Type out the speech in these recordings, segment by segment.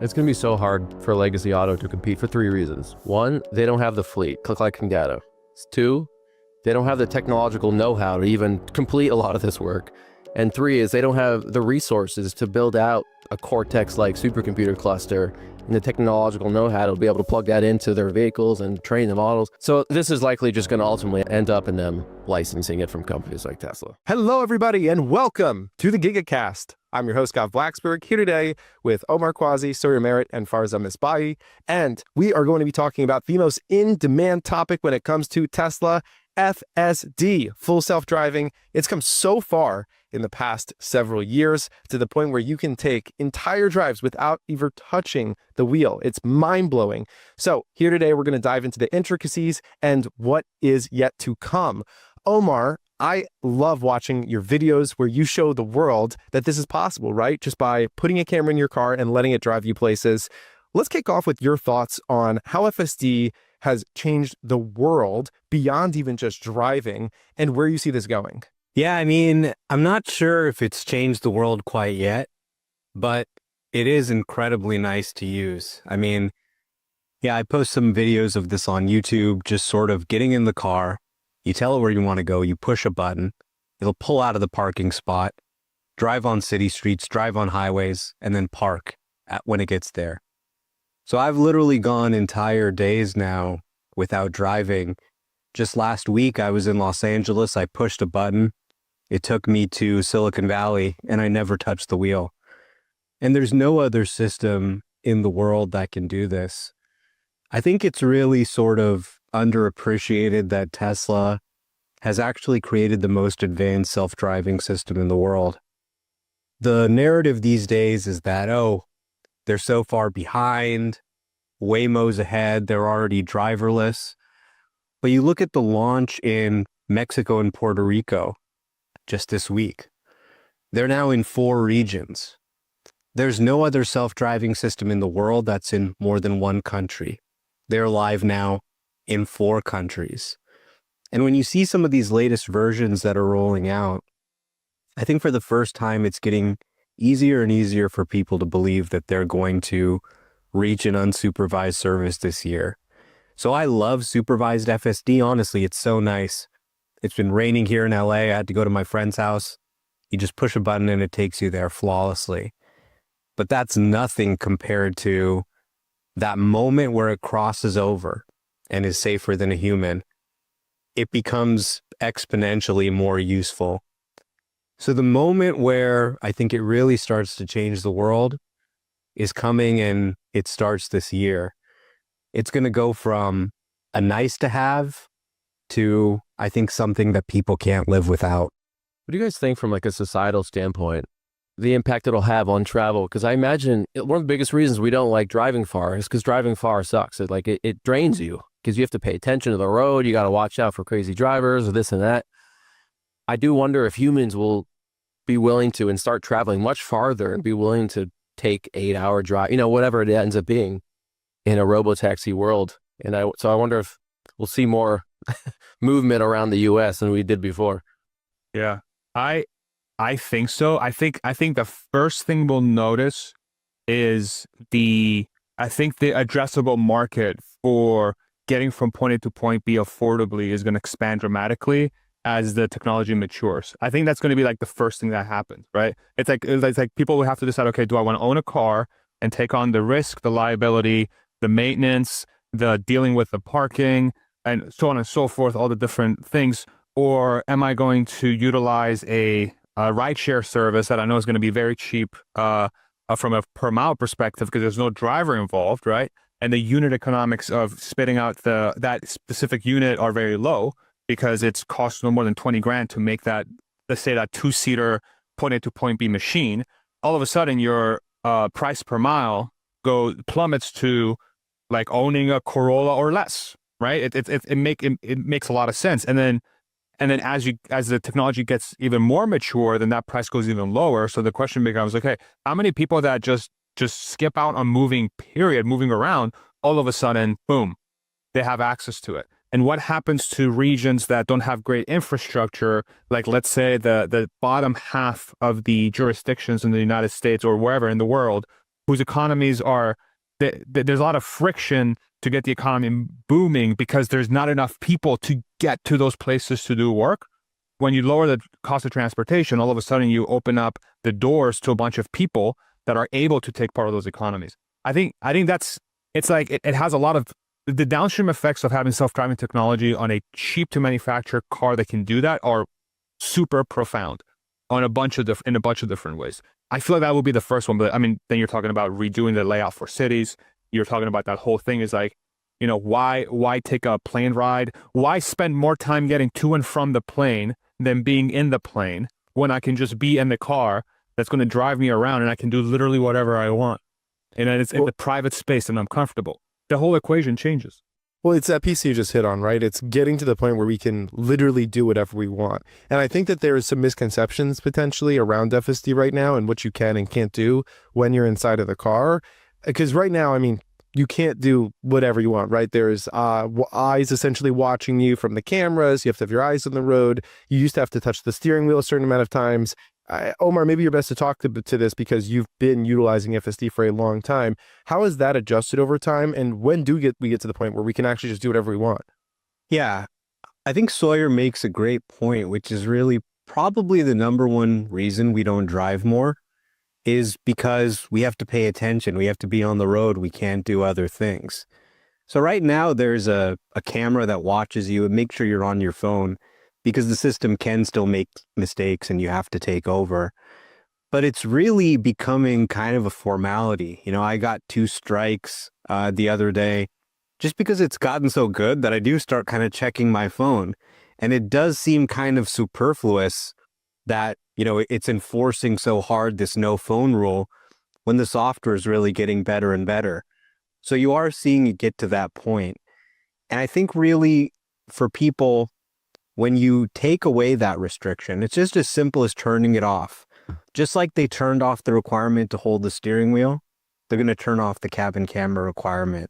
It's going to be so hard for Legacy Auto to compete for three reasons. One, they don't have the fleet, click, like, and data. Two, they don't have the technological know-how to even complete a lot of this work. And three is they don't have the resources to build out a Cortex-like supercomputer cluster and the technological know-how to be able to plug that into their vehicles and train the models. So this is likely just going to ultimately end up in them licensing it from companies like Tesla. Hello, everybody, and welcome to the GigaCast. I'm your host, Gav Blacksburg, here today with Omar Quasi, Sawyer Merritt, and Farzam Misbahi. And we are going to be talking about the most in-demand topic when it comes to Tesla, FSD, full self-driving. It's come so far in the past several years to the point where you can take entire drives without even touching the wheel. It's mind-blowing. So here today, we're going to dive into the intricacies and what is yet to come. Omar, I love watching your videos where you show the world that this is possible, right? Just by putting a camera in your car and letting it drive you places. Let's kick off with your thoughts on how FSD has changed the world beyond even just driving and where you see this going. Yeah, I mean, I'm not sure if it's changed the world quite yet, but it is incredibly nice to use. I mean, yeah, I post some videos of this on YouTube, just sort of getting in the car. You tell it where you want to go, you push a button, it'll pull out of the parking spot, drive on city streets, drive on highways, and then park when it gets there. So I've literally gone entire days now without driving. Just last week, I was in Los Angeles, I pushed a button, it took me to Silicon Valley, and I never touched the wheel. And there's no other system in the world that can do this. I think it's really sort of underappreciated that Tesla has actually created the most advanced self-driving system in the world. The narrative these days is that, oh, they're so far behind, Waymo's ahead, they're already driverless. But you look at the launch in Mexico and Puerto Rico just this week. They're now in 4 regions. There's no other self-driving system in the world that's in more than one country. They're live now in 4 countries. And when you see some of these latest versions that are rolling out, I think for the first time it's getting easier and easier for people to believe that they're going to reach an unsupervised service this year. So I love supervised FSD. Honestly, it's so nice. It's been raining here in LA. I had to go to my friend's house. You just push a button and it takes you there flawlessly. But that's nothing compared to that moment where it crosses over and is safer than a human. It becomes exponentially more useful. So the moment where I think it really starts to change the world is coming, and it starts this year. It's going to go from a nice to have to, I think, something that people can't live without. What do you guys think from like a societal standpoint, the impact it'll have on travel? Because I imagine one of the biggest reasons we don't like driving far is because driving far sucks. It drains you because you have to pay attention to the road. You got to watch out for crazy drivers or this and that. I do wonder if humans will be willing to and start traveling much farther and be willing to take 8-hour drive, whatever it ends up being in a robo-taxi world. And so I wonder if we'll see more movement around the US than we did before. Yeah, I think so. I think the first thing we'll notice is the addressable market for getting from point A to point B affordably is going to expand dramatically as the technology matures. I think that's going to be like the first thing that happens, right? It's like people will have to decide, okay, do I want to own a car and take on the risk, the liability, the maintenance, the dealing with the parking, and so on and so forth, all the different things, or am I going to utilize a rideshare service that I know is going to be very cheap from a per mile perspective because there's no driver involved, right? And the unit economics of spitting out that specific unit are very low because it's cost no more than 20 grand to make that, let's say, that 2-seater point A to point B machine. All of a sudden, your price per mile plummets to like owning a Corolla or less, right? It makes a lot of sense. And then as the technology gets even more mature, then that price goes even lower. So the question becomes, okay, how many people that just skip out on moving around, all of a sudden, boom, they have access to it. And what happens to regions that don't have great infrastructure, like let's say the bottom half of the jurisdictions in the United States or wherever in the world whose economies are, there's a lot of friction to get the economy booming because there's not enough people to get to those places to do work. When you lower the cost of transportation, all of a sudden you open up the doors to a bunch of people that are able to take part of those economies. I think it's like it has a lot of the downstream effects of having self-driving technology on a cheap to manufacture car that can do that are super profound on in a bunch of different ways. I feel like that will be the first one, but I mean, then you're talking about redoing the layout for cities. You're talking about that whole thing is like, why take a plane ride? Why spend more time getting to and from the plane than being in the plane when I can just be in the car that's going to drive me around and I can do literally whatever I want. And it's in the private space and I'm comfortable. The whole equation changes. Well, it's that piece you just hit on, right? It's getting to the point where we can literally do whatever we want. And I think that there is some misconceptions potentially around FSD right now and what you can and can't do when you're inside of the car. Because right now, I mean, you can't do whatever you want, right? There's eyes essentially watching you from the cameras. You have to have your eyes on the road. You used to have to touch the steering wheel a certain amount of times. Omar, maybe you're best to talk to this because you've been utilizing FSD for a long time. How has that adjusted over time? And when we get to the point where we can actually just do whatever we want? Yeah, I think Sawyer makes a great point, which is really probably the number one reason we don't drive more is because we have to pay attention. We have to be on the road. We can't do other things. So right now there's a camera that watches you and makes sure you're on your phone because the system can still make mistakes and you have to take over. But it's really becoming kind of a formality. I got 2 strikes the other day just because it's gotten so good that I do start kind of checking my phone. And it does seem kind of superfluous that, it's enforcing so hard this no phone rule when the software is really getting better and better. So you are seeing it get to that point. And I think really for people, when you take away that restriction, it's just as simple as turning it off. Just like they turned off the requirement to hold the steering wheel, they're going to turn off the cabin camera requirement.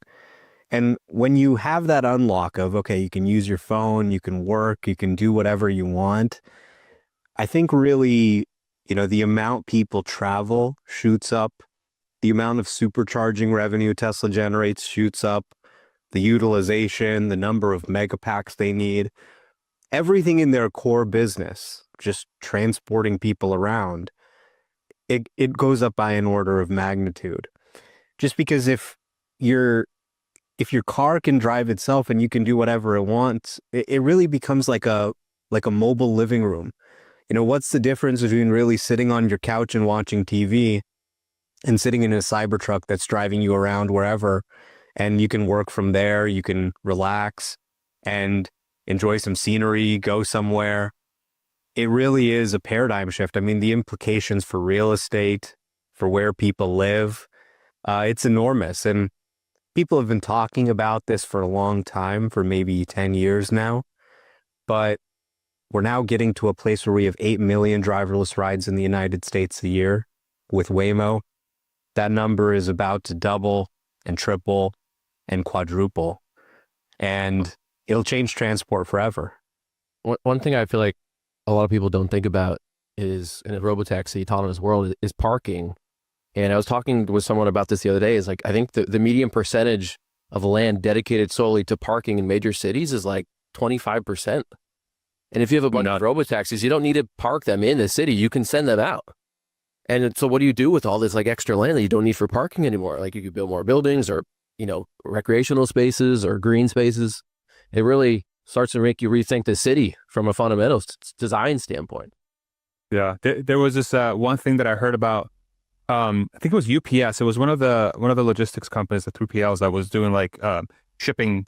And when you have that unlock of, okay, you can use your phone, you can work, you can do whatever you want, I think really, the amount people travel shoots up, the amount of supercharging revenue Tesla generates shoots up, the utilization, the number of megapacks they need, everything in their core business, just transporting people around, it goes up by an order of magnitude. Just because if your car can drive itself and you can do whatever it wants, it really becomes like a mobile living room. What's the difference between really sitting on your couch and watching TV and sitting in a Cybertruck that's driving you around wherever, and you can work from there, you can relax and enjoy some scenery, go somewhere. It really is a paradigm shift. I mean, the implications for real estate, for where people live, it's enormous. And people have been talking about this for a long time, for maybe 10 years now. But we're now getting to a place where we have 8 million driverless rides in the United States a year with Waymo. That number is about to double and triple and quadruple. And it'll change transport forever. One thing I feel like a lot of people don't think about is in a robotaxi autonomous world is parking. And I was talking with someone about this the other day, is like, I think the median percentage of land dedicated solely to parking in major cities is like 25%. And if you have a bunch of robotaxis, you don't need to park them in the city. You can send them out. And so what do you do with all this like extra land that you don't need for parking anymore? Like you could build more buildings or, recreational spaces or green spaces. It really starts to make you rethink the city from a fundamental design standpoint. Yeah, there was this one thing that I heard about. I think it was UPS. It was one of the logistics companies, the 3PLs, that was doing like shipping,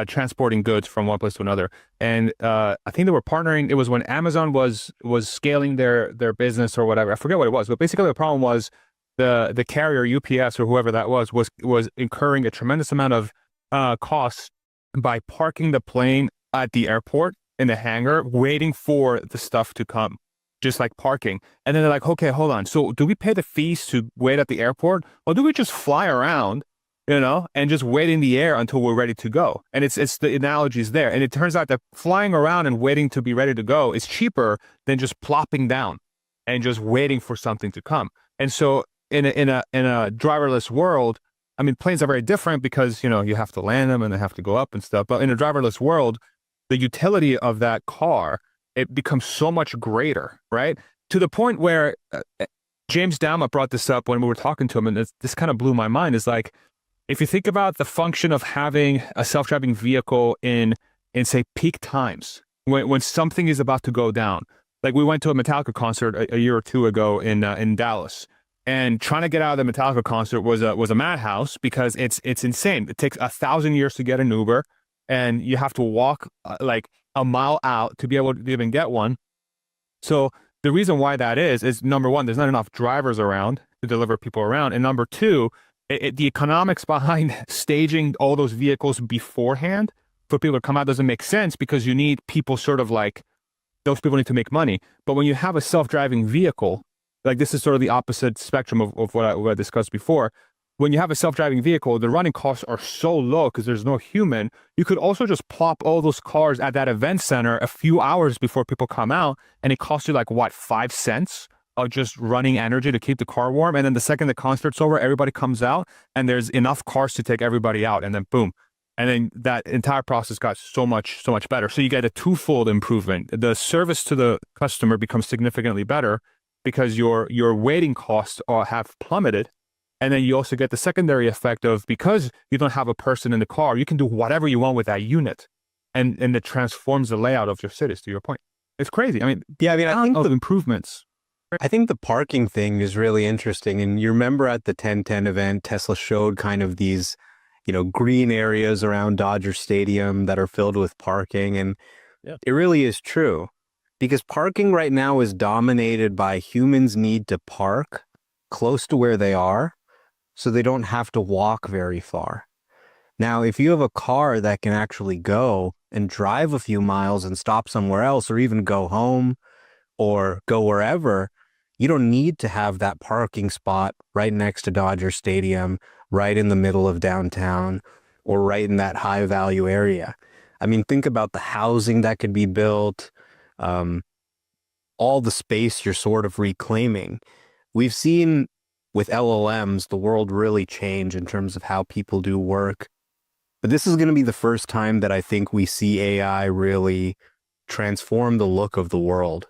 transporting goods from one place to another. And I think they were partnering. It was when Amazon was scaling their business or whatever. I forget what it was, but basically the problem was the carrier UPS or whoever that was incurring a tremendous amount of costs by parking the plane at the airport in the hangar, waiting for the stuff to come, just like parking. And then they're like, okay, hold on. So do we pay the fees to wait at the airport, or do we just fly around, and just wait in the air until we're ready to go? And it's the analogies there. And it turns out that flying around and waiting to be ready to go is cheaper than just plopping down and just waiting for something to come. And so in a driverless world, I mean, planes are very different because, you know, you have to land them and they have to go up and stuff. But in a driverless world, the utility of that car, it becomes so much greater, right? To the point where James Dama brought this up when we were talking to him, and this kind of blew my mind, is like, if you think about the function of having a self-driving vehicle in say peak times, when something is about to go down, like we went to a Metallica concert a year or two ago in Dallas, and trying to get out of the Metallica concert was a madhouse because it's insane. It takes 1,000 years to get an Uber, and you have to walk like a mile out to be able to even get one. So the reason why that is number one, there's not enough drivers around to deliver people around, and number two, the economics behind staging all those vehicles beforehand for people to come out doesn't make sense because you need people sort of like, those people need to make money. But when you have a self-driving vehicle, like this is sort of the opposite spectrum of what I discussed before. When you have a self-driving vehicle, the running costs are so low because there's no human. You could also just plop all those cars at that event center a few hours before people come out, and it costs you like, what, 5 cents of just running energy to keep the car warm. And then the second the concert's over, everybody comes out and there's enough cars to take everybody out, and then boom. And then that entire process got so much better. So you get a twofold improvement. The service to the customer becomes significantly better because your waiting costs have plummeted. And then you also get the secondary effect of, because you don't have a person in the car, you can do whatever you want with that unit. And it transforms the layout of your cities, to your point. It's crazy. I mean, Yeah, I mean, I think of improvements. I think the parking thing is really interesting. And you remember at the 1010 event, Tesla showed kind of these, you know, green areas around Dodger Stadium that are filled with parking. And it really is true, because parking right now is dominated by humans need to park close to where they are so they don't have to walk very far. Now, if you have a car that can actually go and drive a few miles and stop somewhere else, or even go home or go wherever, you don't need to have that parking spot right next to Dodger Stadium, right in the middle of downtown, or right in that high value area. I mean, think about the housing that could be built, all the space you're sort of reclaiming. We've seen with LLMs, the world really change in terms of how people do work. But this is going to be the first time that I think we see AI really transform the look of the world,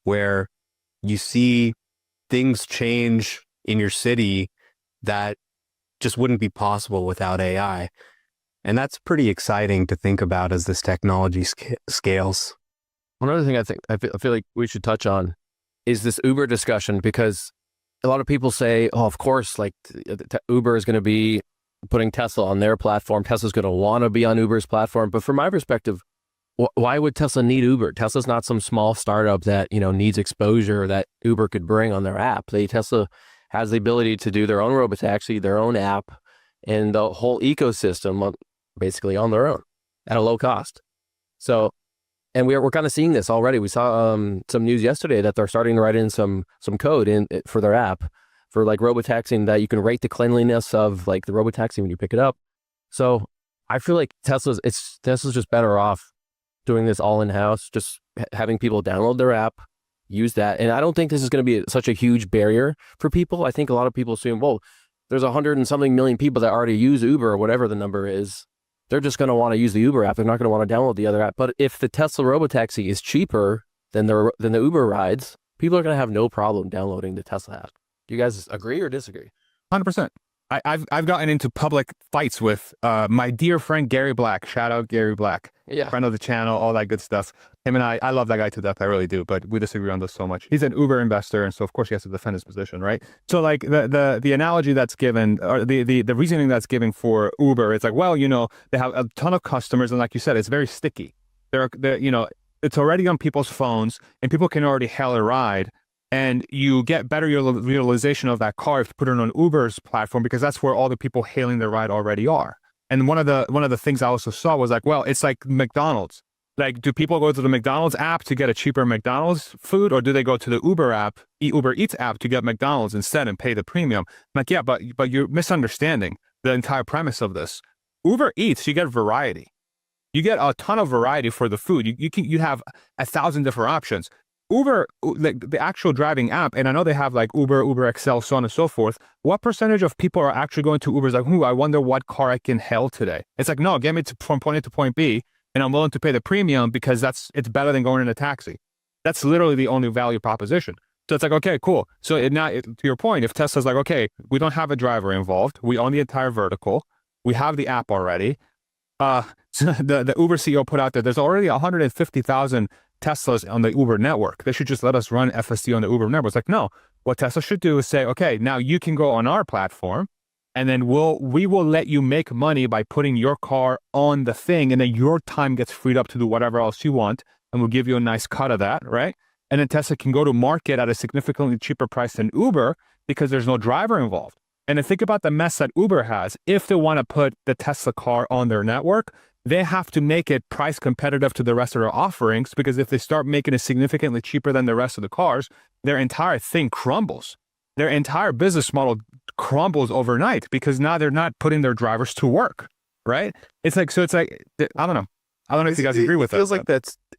where you see things change in your city that just wouldn't be possible without AI. And that's pretty exciting to think about as this technology scales. One other thing I feel like we should touch on is this Uber discussion, because a lot of people say, oh, of course, like Uber is going to be putting Tesla on their platform. Tesla's going to want to be on Uber's platform. But from my perspective, why would Tesla need Uber? Tesla's not some small startup that, you know, needs exposure that Uber could bring on their app. Tesla has the ability to do their own robotaxi, their own app, and the whole ecosystem basically on their own at a low cost. So, and we're kind of seeing this already. We saw some news yesterday that they're starting to write in some code for their app for like robotaxing, that you can rate the cleanliness of like the robotaxi when you pick it up. So I feel like Tesla's just better off doing this all in-house, just having people download their app, use that. And I don't think this is going to be such a huge barrier for people. I think a lot of people assume, well, there's 100 and something million people that already use Uber, or whatever the number is. They're just going to want to use the Uber app. They're not going to want to download the other app. But if the Tesla robotaxi is cheaper than the Uber rides, people are going to have no problem downloading the Tesla app. Do you guys agree or disagree? 100%. I've gotten into public fights with my dear friend Gary Black. Shout out Gary Black. Yeah. Friend of the channel, all that good stuff. Him and I love that guy to death. I really do. But we disagree on this so much. He's an Uber investor, and so of course he has to defend his position, right? So like the analogy that's given, or the reasoning that's given for Uber, it's like, well, you know, they have a ton of customers, and like you said, it's very sticky. They're you know, it's already on people's phones, and people can already hail a ride. And you get better utilization of that car if you put it on Uber's platform, because that's where all the people hailing the ride already are. And one of the things I also saw was like, well, it's like McDonald's. Like, do people go to the McDonald's app to get a cheaper McDonald's food, or do they go to the Uber app, Uber Eats app, to get McDonald's instead and pay the premium? I'm like, yeah, but you're misunderstanding the entire premise of this. Uber Eats, you get variety. You get a ton of variety for the food. You have 1,000 different options. Uber, like the actual driving app, and I know they have like Uber XL, so on and so forth. What percentage of people are actually going to Uber's like, I wonder what car I can hail today? It's like, no, get me from point A to point B, and I'm willing to pay the premium because it's better than going in a taxi. That's literally the only value proposition. So it's like, okay, cool. So to your point, if Tesla's like, okay, we don't have a driver involved, we own the entire vertical, we have the app already. So the Uber CEO put out that there's already 150,000 Teslas on the Uber network. They should just let us run FSD on the Uber network. It's like, no, what Tesla should do is say, okay, now you can go on our platform, and then we will let you make money by putting your car on the thing, and then your time gets freed up to do whatever else you want, and we'll give you a nice cut of that, right? And then Tesla can go to market at a significantly cheaper price than Uber because there's no driver involved. And then think about the mess that Uber has. If they want to put the Tesla car on their network, they have to make it price competitive to the rest of their offerings, because if they start making it significantly cheaper than the rest of the cars, their entire thing crumbles. Their entire business model crumbles overnight because now they're not putting their drivers to work, right? It's like, I don't know. I don't know if you guys agree with that.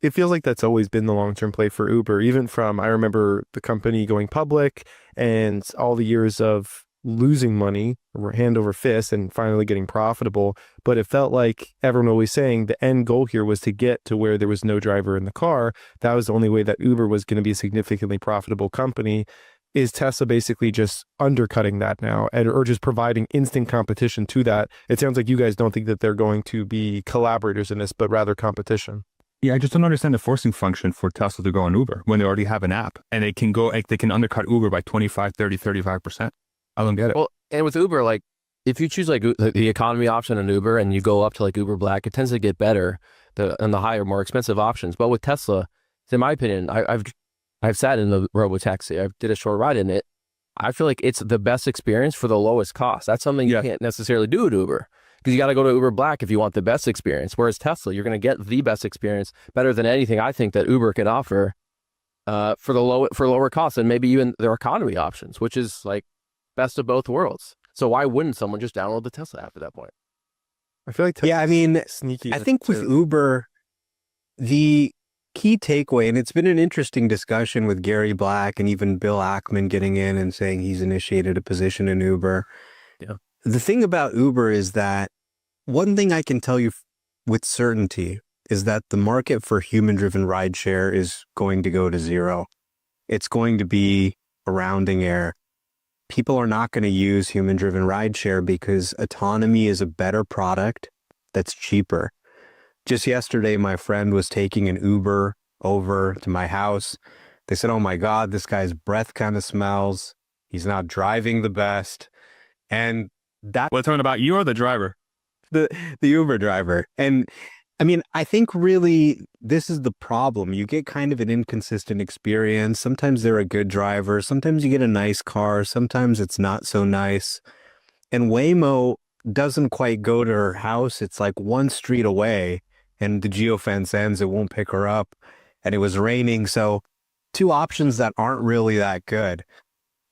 It feels like that's always been the long-term play for Uber, even from, I remember the company going public and all the years of losing money hand over fist and finally getting profitable. But it felt like everyone always saying the end goal here was to get to where there was no driver in the car. That was the only way that Uber was going to be a significantly profitable company. Is Tesla basically just undercutting that now, or just providing instant competition to that? It sounds like you guys don't think that they're going to be collaborators in this, but rather competition. Yeah, I just don't understand the forcing function for Tesla to go on Uber when they already have an app and they can undercut Uber by 25, 30, 35%. I don't get it. Well, and with Uber, like if you choose like the economy option on Uber and you go up to like Uber Black, it tends to get better on the higher, more expensive options. But with Tesla, in my opinion, I've sat in the robo taxi. I did a short ride in it. I feel like it's the best experience for the lowest cost. That's something you can't necessarily do at Uber, because you got to go to Uber Black if you want the best experience. Whereas Tesla, you're going to get the best experience, better than anything I think that Uber can offer for lower costs, and maybe even their economy options, which is like best of both worlds. So why wouldn't someone just download the Tesla app at that point? I feel like sneaky. I think with Uber, the key takeaway, and it's been an interesting discussion with Gary Black and even Bill Ackman getting in and saying he's initiated a position in Uber. Yeah. The thing about Uber is that one thing I can tell you with certainty is that the market for human-driven rideshare is going to go to zero. It's going to be a rounding error. People are not going to use human-driven rideshare because autonomy is a better product that's cheaper. Just yesterday, my friend was taking an Uber over to my house. They said, oh my God, this guy's breath kind of smells. He's not driving the best. And that... We're talking about you or the driver? The Uber driver. And I mean, I think really this is the problem. You get kind of an inconsistent experience. Sometimes they're a good driver. Sometimes you get a nice car. Sometimes it's not so nice. And Waymo doesn't quite go to her house. It's like one street away, and the geofence ends. It won't pick her up. And it was raining. So two options that aren't really that good.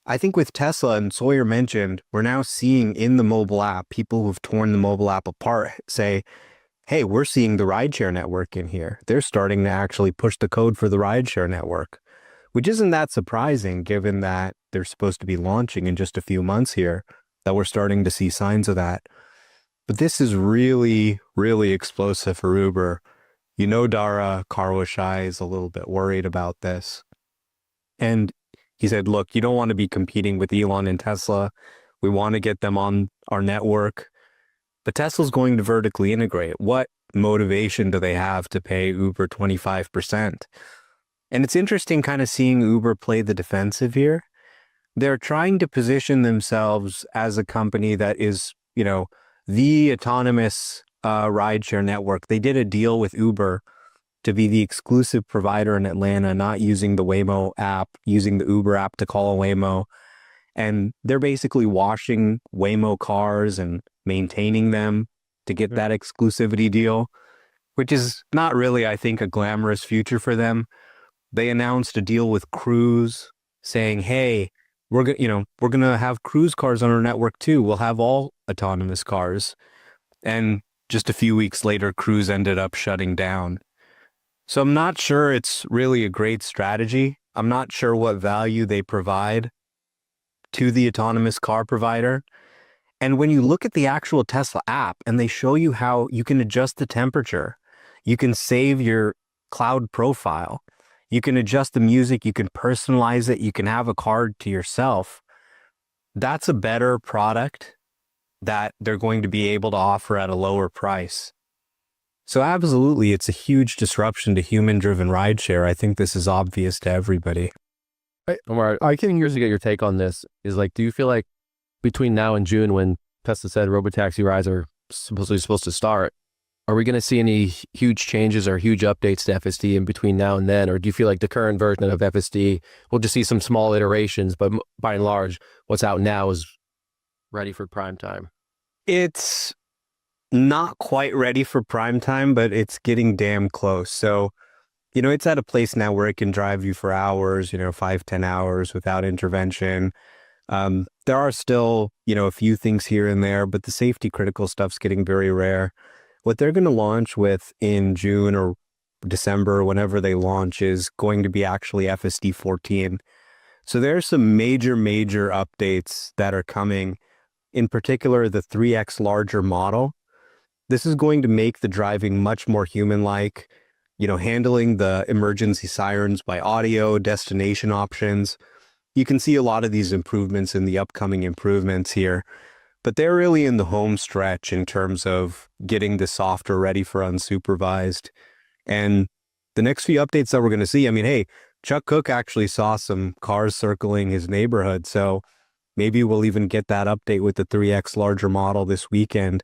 I think with Tesla, and Sawyer mentioned, we're now seeing in the mobile app, people who've torn the mobile app apart say, hey, we're seeing the rideshare network in here. They're starting to actually push the code for the rideshare network, which isn't that surprising given that they're supposed to be launching in just a few months here, that we're starting to see signs of that. But this is really, really explosive for Uber. You know, Dara Khosrowshahi is a little bit worried about this. And he said, look, you don't want to be competing with Elon and Tesla. We want to get them on our network. But Tesla's going to vertically integrate. What motivation do they have to pay Uber 25%? And it's interesting kind of seeing Uber play the defensive here. They're trying to position themselves as a company that is, you know, the autonomous rideshare network. They did a deal with Uber to be the exclusive provider in Atlanta, not using the Waymo app, using the Uber app to call Waymo. And they're basically washing Waymo cars and maintaining them to get that exclusivity deal, which is not really, I think, a glamorous future for them. They announced a deal with Cruise saying, hey, we're going to have Cruise cars on our network too. We'll have all autonomous cars. And just a few weeks later, Cruise ended up shutting down. So I'm not sure it's really a great strategy. I'm not sure what value they provide to the autonomous car provider. And when you look at the actual Tesla app and they show you how you can adjust the temperature, you can save your cloud profile, you can adjust the music, you can personalize it, you can have a card to yourself. That's a better product that they're going to be able to offer at a lower price. So absolutely, it's a huge disruption to human-driven rideshare. I think this is obvious to everybody. Omar, I can curious to get your take on this. Is like, do you feel like between now and June, when Tesla said robotaxi rides are supposed to start, are we going to see any huge changes or huge updates to FSD in between now and then? Or do you feel like the current version of FSD, we'll just see some small iterations, but by and large, what's out now is ready for prime time? It's not quite ready for prime time, but it's getting damn close. So, it's at a place now where it can drive you for hours, 5-10 hours without intervention. There are still, a few things here and there, but the safety critical stuff's getting very rare. What they're going to launch with in June or December, whenever they launch, is going to be actually FSD 14. So there are some major updates that are coming, in particular, the 3x larger model. This is going to make the driving much more human-like, handling the emergency sirens by audio, destination options. You can see a lot of these improvements in the upcoming improvements here, but they're really in the home stretch in terms of getting the software ready for unsupervised. And the next few updates that we're going to see, hey, Chuck Cook actually saw some cars circling his neighborhood, so maybe we'll even get that update with the 3x larger model this weekend.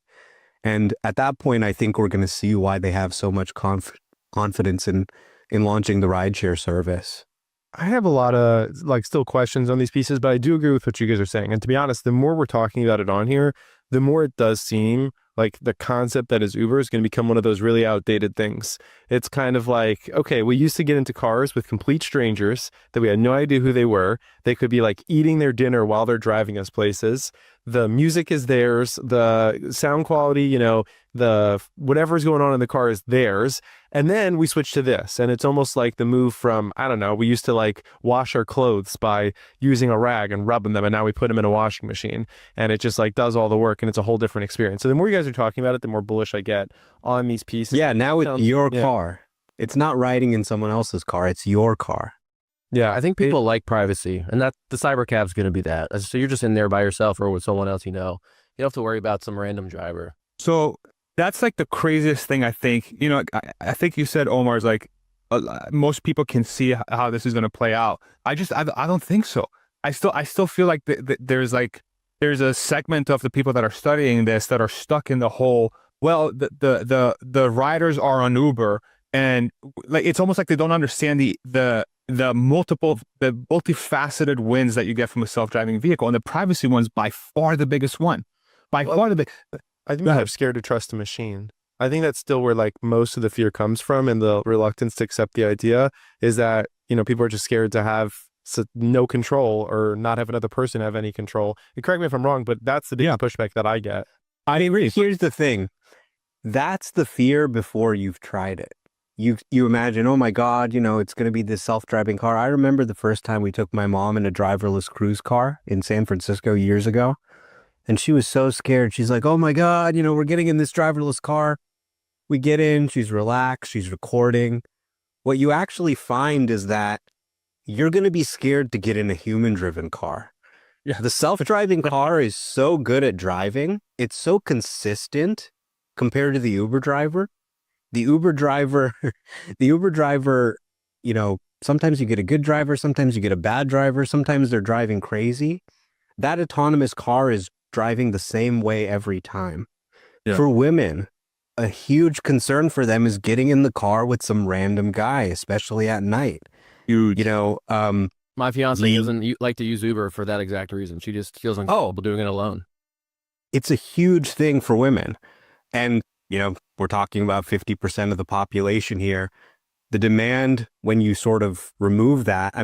And at that point, I think we're going to see why they have so much confidence in launching the rideshare service. I have a lot of still questions on these pieces, but I do agree with what you guys are saying. And to be honest, the more we're talking about it on here, the more it does seem like the concept that is Uber is going to become one of those really outdated things. It's kind of like, okay, we used to get into cars with complete strangers that we had no idea who they were. They could be eating their dinner while they're driving us places. The music is theirs. The sound quality, the whatever's going on in the car is theirs. And then we switch to this. And it's almost like the move from, I don't know, we used to wash our clothes by using a rag and rubbing them. And now we put them in a washing machine. And it just does all the work. And it's a whole different experience. So the more you guys are talking about it, the more bullish I get on these pieces. Yeah, now it's your car. It's not riding in someone else's car. It's your car. Yeah, I think people like privacy, and that the cybercab's going to be that. So you're just in there by yourself or with someone else you don't have to worry about some random driver. So that's the craziest thing, I think. I think you said, Omar, is most people can see how this is going to play out. I don't think so. I still feel like there's a segment of the people that are studying this that are stuck in the whole, well, the riders are on Uber, and it's almost like they don't understand the multifaceted wins that you get from a self-driving vehicle, and the privacy one's by far the biggest one. By far the big. I think they're scared to trust a machine. I think that's still where most of the fear comes from, and the reluctance to accept the idea is that people are just scared to have no control or not have another person have any control. And correct me if I'm wrong, but that's the biggest pushback that I get. Here's the thing. That's the fear before you've tried it. You imagine, oh my God, it's going to be this self-driving car. I remember the first time we took my mom in a driverless cruise car in San Francisco years ago. And she was so scared. She's like, oh my God, we're getting in this driverless car. We get in, she's relaxed, she's recording. What you actually find is that you're going to be scared to get in a human-driven car. Yeah. The self-driving car is so good at driving. It's so consistent compared to the Uber driver. The Uber driver, sometimes you get a good driver, sometimes you get a bad driver, sometimes they're driving crazy. That autonomous car is driving the same way every time. Yeah. For women, a huge concern for them is getting in the car with some random guy, especially at night. Huge. My fiance doesn't like to use Uber for that exact reason. She just feels uncomfortable doing it alone. It's a huge thing for women. And, we're talking about 50% of the population here. The demand, when you sort of remove that,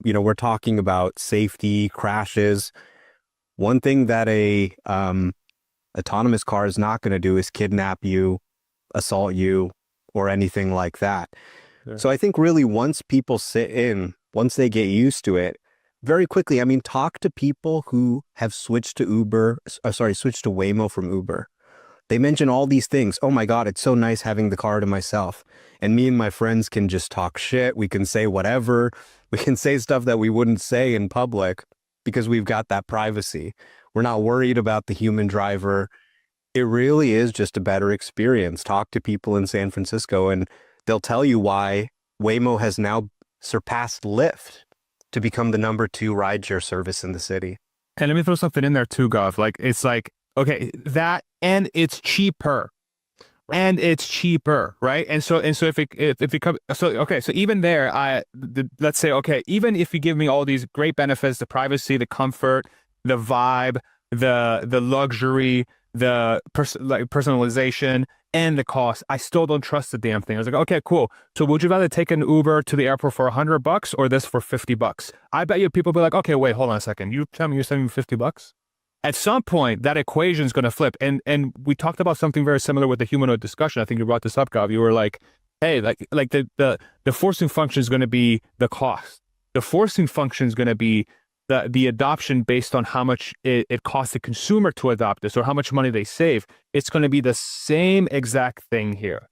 we're talking about safety, crashes. One thing that a autonomous car is not going to do is kidnap you, assault you, or anything like that. Yeah. So I think really once people once they get used to it, very quickly, I mean, talk to people who have switched to switched to Waymo from Uber. They mention all these things. Oh my God, it's so nice having the car to myself. And me and my friends can just talk shit. We can say whatever. We can say stuff that we wouldn't say in public because we've got that privacy. We're not worried about the human driver. It really is just a better experience. Talk to people in San Francisco and they'll tell you why Waymo has now surpassed Lyft to become the #2 rideshare service in the city. And let me throw something in there too, Gov. Like, it's like, okay, that, and it's cheaper. And it's cheaper, right? And so if it comes, so okay, so even there, let's say, okay, even if you give me all these great benefits, the privacy, the comfort, the vibe, the luxury, the personalization, and the cost, I still don't trust the damn thing. I was like, okay, cool. So would you rather take an Uber to the airport for $100 or this for $50? I bet you people be like, okay, wait, hold on a second. You tell me you're saving me $50? At some point, that equation is going to flip. And we talked about something very similar with the humanoid discussion. I think you brought this up, Gav. You were like, hey, like the forcing function is going to be the cost. The forcing function is going to be the adoption based on how much it costs the consumer to adopt this or how much money they save. It's going to be the same exact thing here.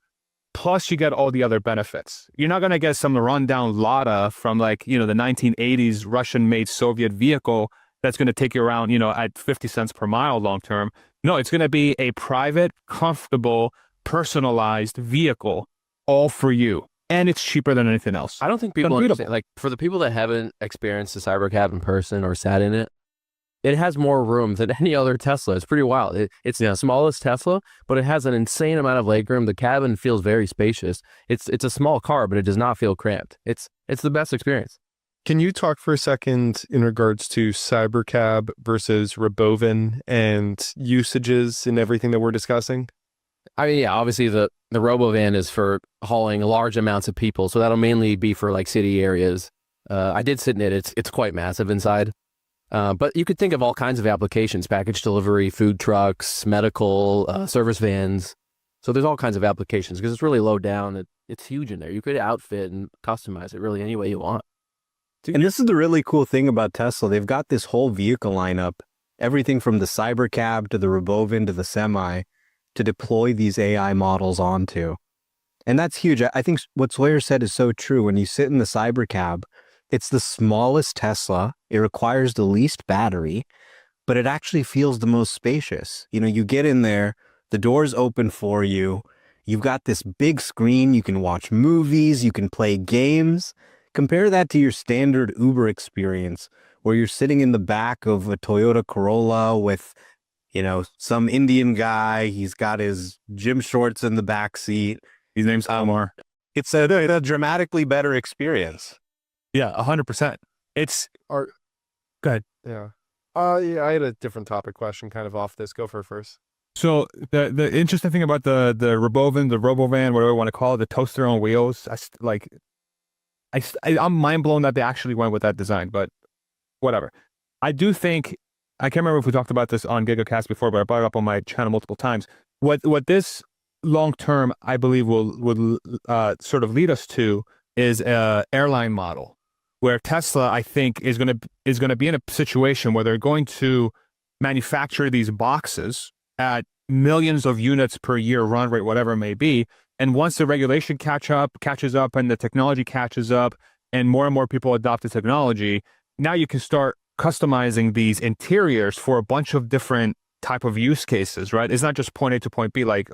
Plus, you get all the other benefits. You're not going to get some rundown Lada from the 1980s Russian-made Soviet vehicle that's going to take you around, at 50 cents per mile long term. No, it's going to be a private, comfortable, personalized vehicle, all for you. And it's cheaper than anything else. I don't think people understand. Like, for the people that haven't experienced the Cybercab in person or sat in it, it has more room than any other Tesla. It's pretty wild. It's the smallest Tesla, but it has an insane amount of legroom. The cabin feels very spacious. It's a small car, but it does not feel cramped. It's the best experience. Can you talk for a second in regards to Cybercab versus Robovan and usages and everything that we're discussing? I mean, yeah, obviously the robo van is for hauling large amounts of people, so that'll mainly be for like city areas. I did sit in it. It's quite massive inside. But you could think of all kinds of applications: package delivery, food trucks, medical, service vans. So there's all kinds of applications because it's really low down. It's huge in there. You could outfit and customize it really any way you want. And this is the really cool thing about Tesla. They've got this whole vehicle lineup, everything from the Cybercab to the Robovan to the Semi, to deploy these AI models onto. And that's huge. I think what Sawyer said is so true. When you sit in the Cybercab, it's the smallest Tesla. It requires the least battery, but it actually feels the most spacious. You get in there, the doors open for you. You've got this big screen. You can watch movies. You can play games. Compare that to your standard Uber experience where you're sitting in the back of a Toyota Corolla with, some Indian guy. He's got his gym shorts in the back seat. His name's Omar. It's a dramatically better experience. Yeah, 100%. Go ahead. Yeah. Yeah, I had a different topic question kind of off this. Go for it first. So the interesting thing about the Robovan, the Robovan, whatever you want to call it, the toaster on wheels, I'm mind blown that they actually went with that design, but whatever. I do think, I can't remember if we talked about this on GigaCast before, but I brought it up on my channel multiple times. What this long term, I believe, will sort of lead us to is a airline model where Tesla, I think, is going to be in a situation where they're going to manufacture these boxes at millions of units per year run rate, whatever it may be. And once the regulation catches up and the technology catches up and more people adopt the technology, now you can start customizing these interiors for a bunch of different type of use cases, right? It's not just point A to point B like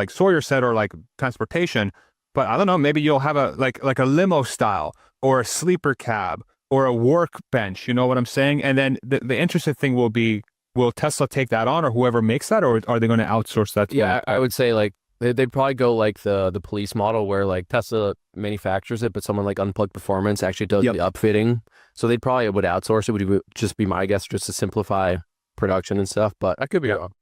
Sawyer said, or like transportation, but I don't know, maybe you'll have a limo style or a sleeper cab or a workbench, you know what I'm saying? And then the interesting thing will be, will Tesla take that on or whoever makes that, or are they going to outsource that? Yeah, I would say they'd probably go like the police model where like Tesla manufactures it, but someone like Unplugged Performance actually does the upfitting. So they probably would outsource it, would just be my guess, just to simplify production and stuff. But I could be wrong.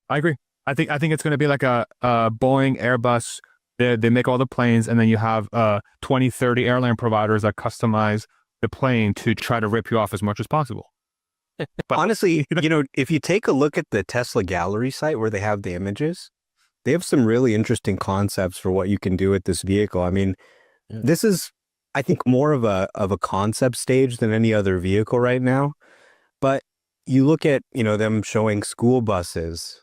I agree. I think it's going to be like a Boeing, Airbus. They make all the planes, and then you have 20, 30 airline providers that customize the plane to try to rip you off as much as possible. But honestly, if you take a look at the Tesla gallery site where they have the images, they have some really interesting concepts for what you can do with this vehicle. I mean, This is, I think, more of a concept stage than any other vehicle right now. But you look at, them showing school buses,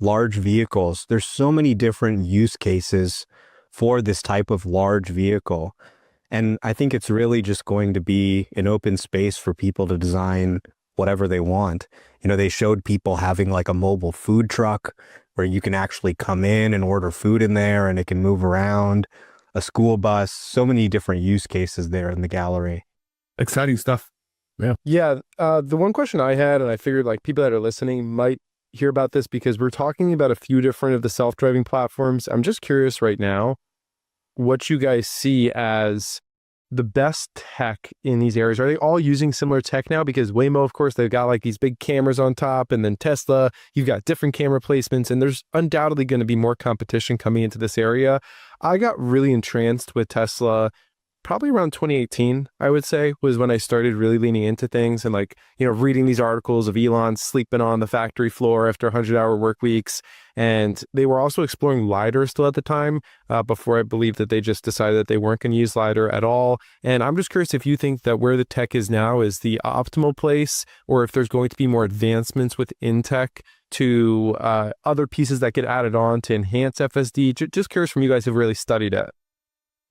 large vehicles. There's so many different use cases for this type of large vehicle. And I think it's really just going to be an open space for people to design whatever they want. They showed people having like a mobile food truck where you can actually come in and order food in there and it can move around, a school bus, so many different use cases there in the gallery. Exciting stuff. Yeah. The one question I had, and I figured like people that are listening might hear about this because we're talking about a few different of the self-driving platforms. I'm just curious right now what you guys see as the best tech in these areas. Are they all using similar tech now? Because Waymo, of course, they've got like these big cameras on top, and then Tesla, you've got different camera placements, and there's undoubtedly going to be more competition coming into this area. I got really entranced with Tesla probably around 2018, I would say, was when I started really leaning into things and like, reading these articles of Elon sleeping on the factory floor after 100-hour work weeks. And they were also exploring LiDAR still at the time, before I believe that they just decided that they weren't going to use LiDAR at all. And I'm just curious if you think that where the tech is now is the optimal place, or if there's going to be more advancements within tech to other pieces that get added on to enhance FSD. Just curious from you guys who've really studied it.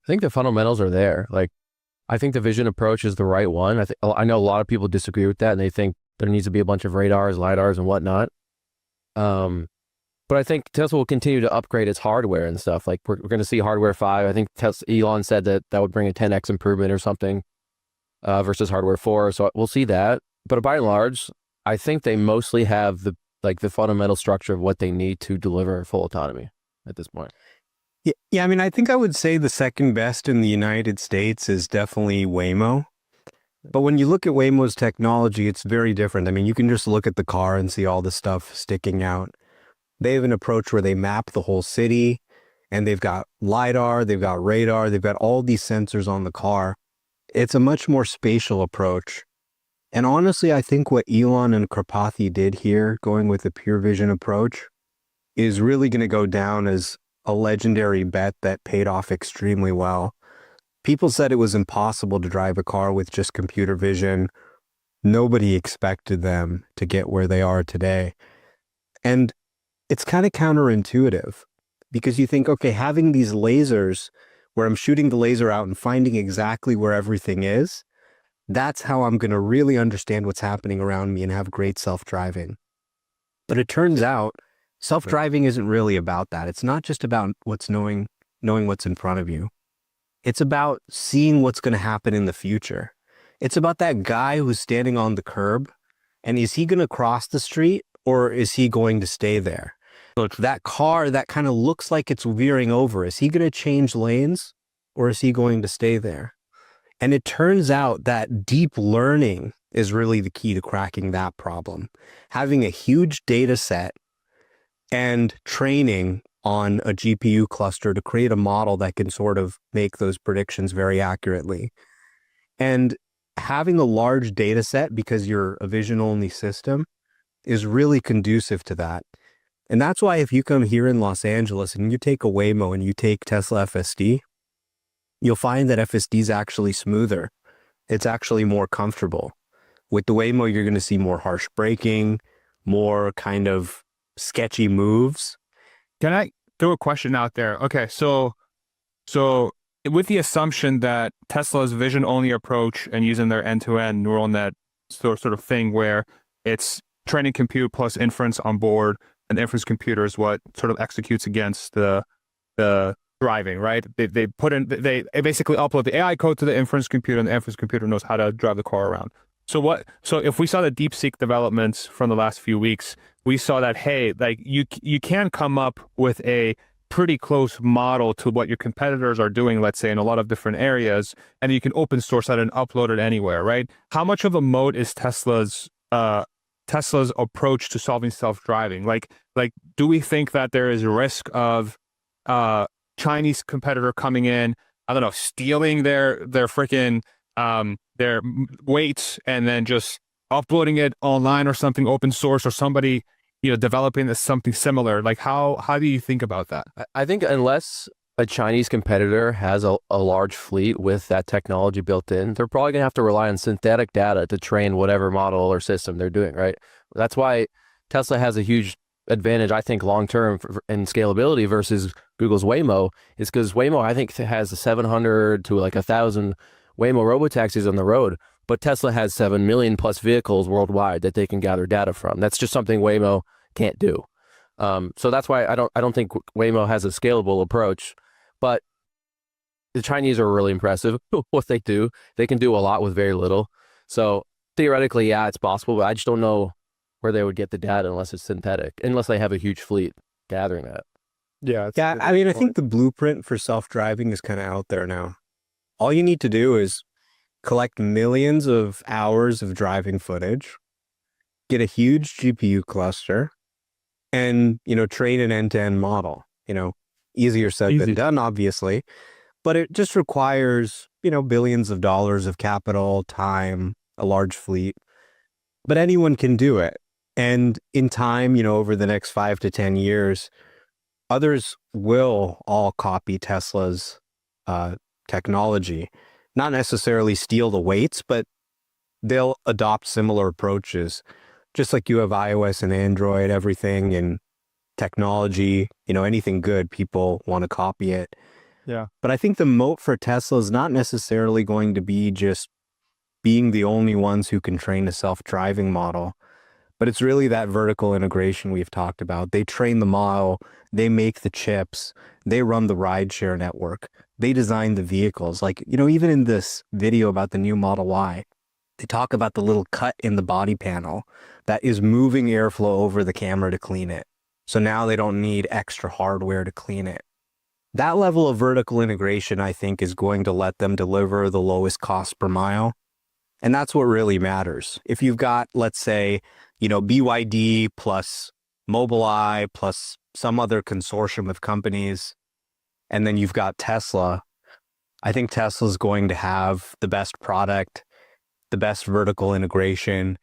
I think the fundamentals are there. Like, I think the vision approach is the right one. I know a lot of people disagree with that, and they think there needs to be a bunch of radars, LiDARs, and whatnot. But I think Tesla will continue to upgrade its hardware and stuff. Like, we're going to see hardware 5. I think Elon said that would bring a 10x improvement or something versus hardware 4. So we'll see that. But by and large, I think they mostly have the fundamental structure of what they need to deliver full autonomy at this point. Yeah, I mean, I think I would say the second best in the United States is definitely Waymo. But when you look at Waymo's technology, it's very different. I mean, you can just look at the car and see all the stuff sticking out. They have an approach where they map the whole city, and they've got LiDAR, they've got radar, they've got all these sensors on the car. It's a much more spatial approach. And honestly, I think what Elon and Karpathy did here, going with the pure vision approach, is really going to go down as a legendary bet that paid off extremely well. People said it was impossible to drive a car with just computer vision. Nobody expected them to get where they are today. And it's kind of counterintuitive because you think, okay, having these lasers where I'm shooting the laser out and finding exactly where everything is, that's how I'm going to really understand what's happening around me and have great self-driving. But it turns out self-driving isn't really about that. It's not just about knowing what's in front of you. It's about seeing what's going to happen in the future. It's about that guy who's standing on the curb, and is he going to cross the street or is he going to stay there? That car that kind of looks like it's veering over, is he going to change lanes or is he going to stay there? And it turns out that deep learning is really the key to cracking that problem. Having a huge data set and training on a GPU cluster to create a model that can sort of make those predictions very accurately. And having a large data set, because you're a vision-only system, is really conducive to that. And that's why if you come here in Los Angeles and you take a Waymo and you take Tesla FSD, you'll find that FSD is actually smoother. It's actually more comfortable. With the Waymo, you're going to see more harsh braking, more kind of sketchy moves. Can I throw a question out there? Okay, so with the assumption that Tesla's vision-only approach and using their end-to-end neural net sort of thing where it's training compute plus inference on board, and the inference computer is what sort of executes against the driving, right? They basically upload the AI code to the inference computer, and the inference computer knows how to drive the car around. So if we saw the DeepSeek developments from the last few weeks, we saw that, hey, like you can come up with a pretty close model to what your competitors are doing, let's say in a lot of different areas, and you can open source that and upload it anywhere, right? How much of a moat is Tesla's approach to solving self-driving? Like, do we think that there is a risk of Chinese competitor coming in, I don't know, stealing their freaking their weights and then just uploading it online or something open source, or somebody developing something similar? Like how do you think about that? I think unless a Chinese competitor has a large fleet with that technology built in, they're probably going to have to rely on synthetic data to train whatever model or system they're doing, right? That's why Tesla has a huge advantage, I think, long-term in scalability versus Google's Waymo, is because Waymo, I think, has 700 to like 1,000 Waymo robotaxis on the road, but Tesla has 7 million plus vehicles worldwide that they can gather data from. That's just something Waymo can't do. So that's why I don't think Waymo has a scalable approach, but the Chinese are really impressive. What they do, they can do a lot with very little. So theoretically, yeah, it's possible, but I just don't know where they would get the data unless it's synthetic, unless they have a huge fleet gathering that. Yeah. Yeah, I mean, I think the blueprint for self-driving is kind of out there now. All you need to do is collect millions of hours of driving footage, get a huge GPU cluster, and, train an end-to-end model. Easier said than done, obviously, but it just requires, billions of dollars of capital, time, a large fleet, but anyone can do it. And in time, over the next 5 to 10 years, others will all copy Tesla's technology, not necessarily steal the weights, but they'll adopt similar approaches. Just like you have iOS and Android, everything in technology, anything good, people want to copy it. Yeah. But I think the moat for Tesla is not necessarily going to be just being the only ones who can train a self-driving model, but it's really that vertical integration we've talked about. They train the model, they make the chips, they run the rideshare network, they design the vehicles. Like, even in this video about the new Model Y, they talk about the little cut in the body panel that is moving airflow over the camera to clean it. So now they don't need extra hardware to clean it. That level of vertical integration, I think, is going to let them deliver the lowest cost per mile. And that's what really matters. If you've got, let's say, BYD plus Mobileye plus some other consortium of companies, and then you've got Tesla, I think Tesla's going to have the best product, the best vertical integration.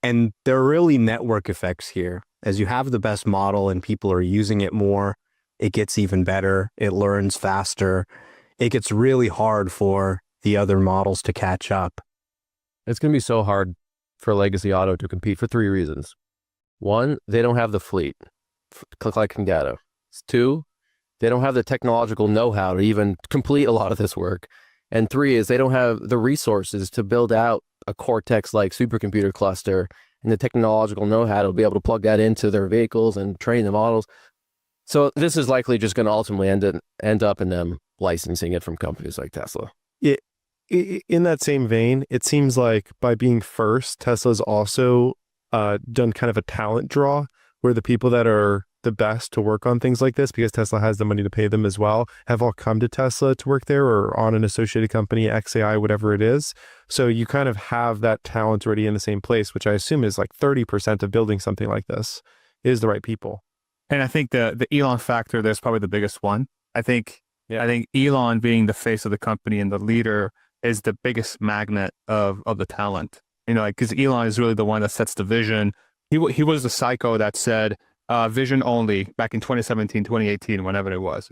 And there are really network effects here. As you have the best model and people are using it more, it gets even better. It learns faster. It gets really hard for the other models to catch up. It's going to be so hard for legacy auto to compete for 3 reasons. 1, they don't have the fleet collecting data. 2, they don't have the technological know-how to even complete a lot of this work. And 3 is they don't have the resources to build out a Cortex-like supercomputer cluster and the technological know-how to be able to plug that into their vehicles and train the models. So this is likely just going to ultimately end up in them licensing it from companies like Tesla. In that same vein, it seems like by being first, Tesla's also done kind of a talent draw where the people that are the best to work on things like this, because Tesla has the money to pay them as well, have all come to Tesla to work there or on an associated company, XAI, whatever it is. So you kind of have that talent already in the same place, which I assume is like 30% of building something like this is the right people. And I think the Elon factor, there's probably the biggest one. I think Elon being the face of the company and the leader is the biggest magnet of the talent. Because Elon is really the one that sets the vision. He was the psycho that said vision only back in 2017, 2018, whenever it was,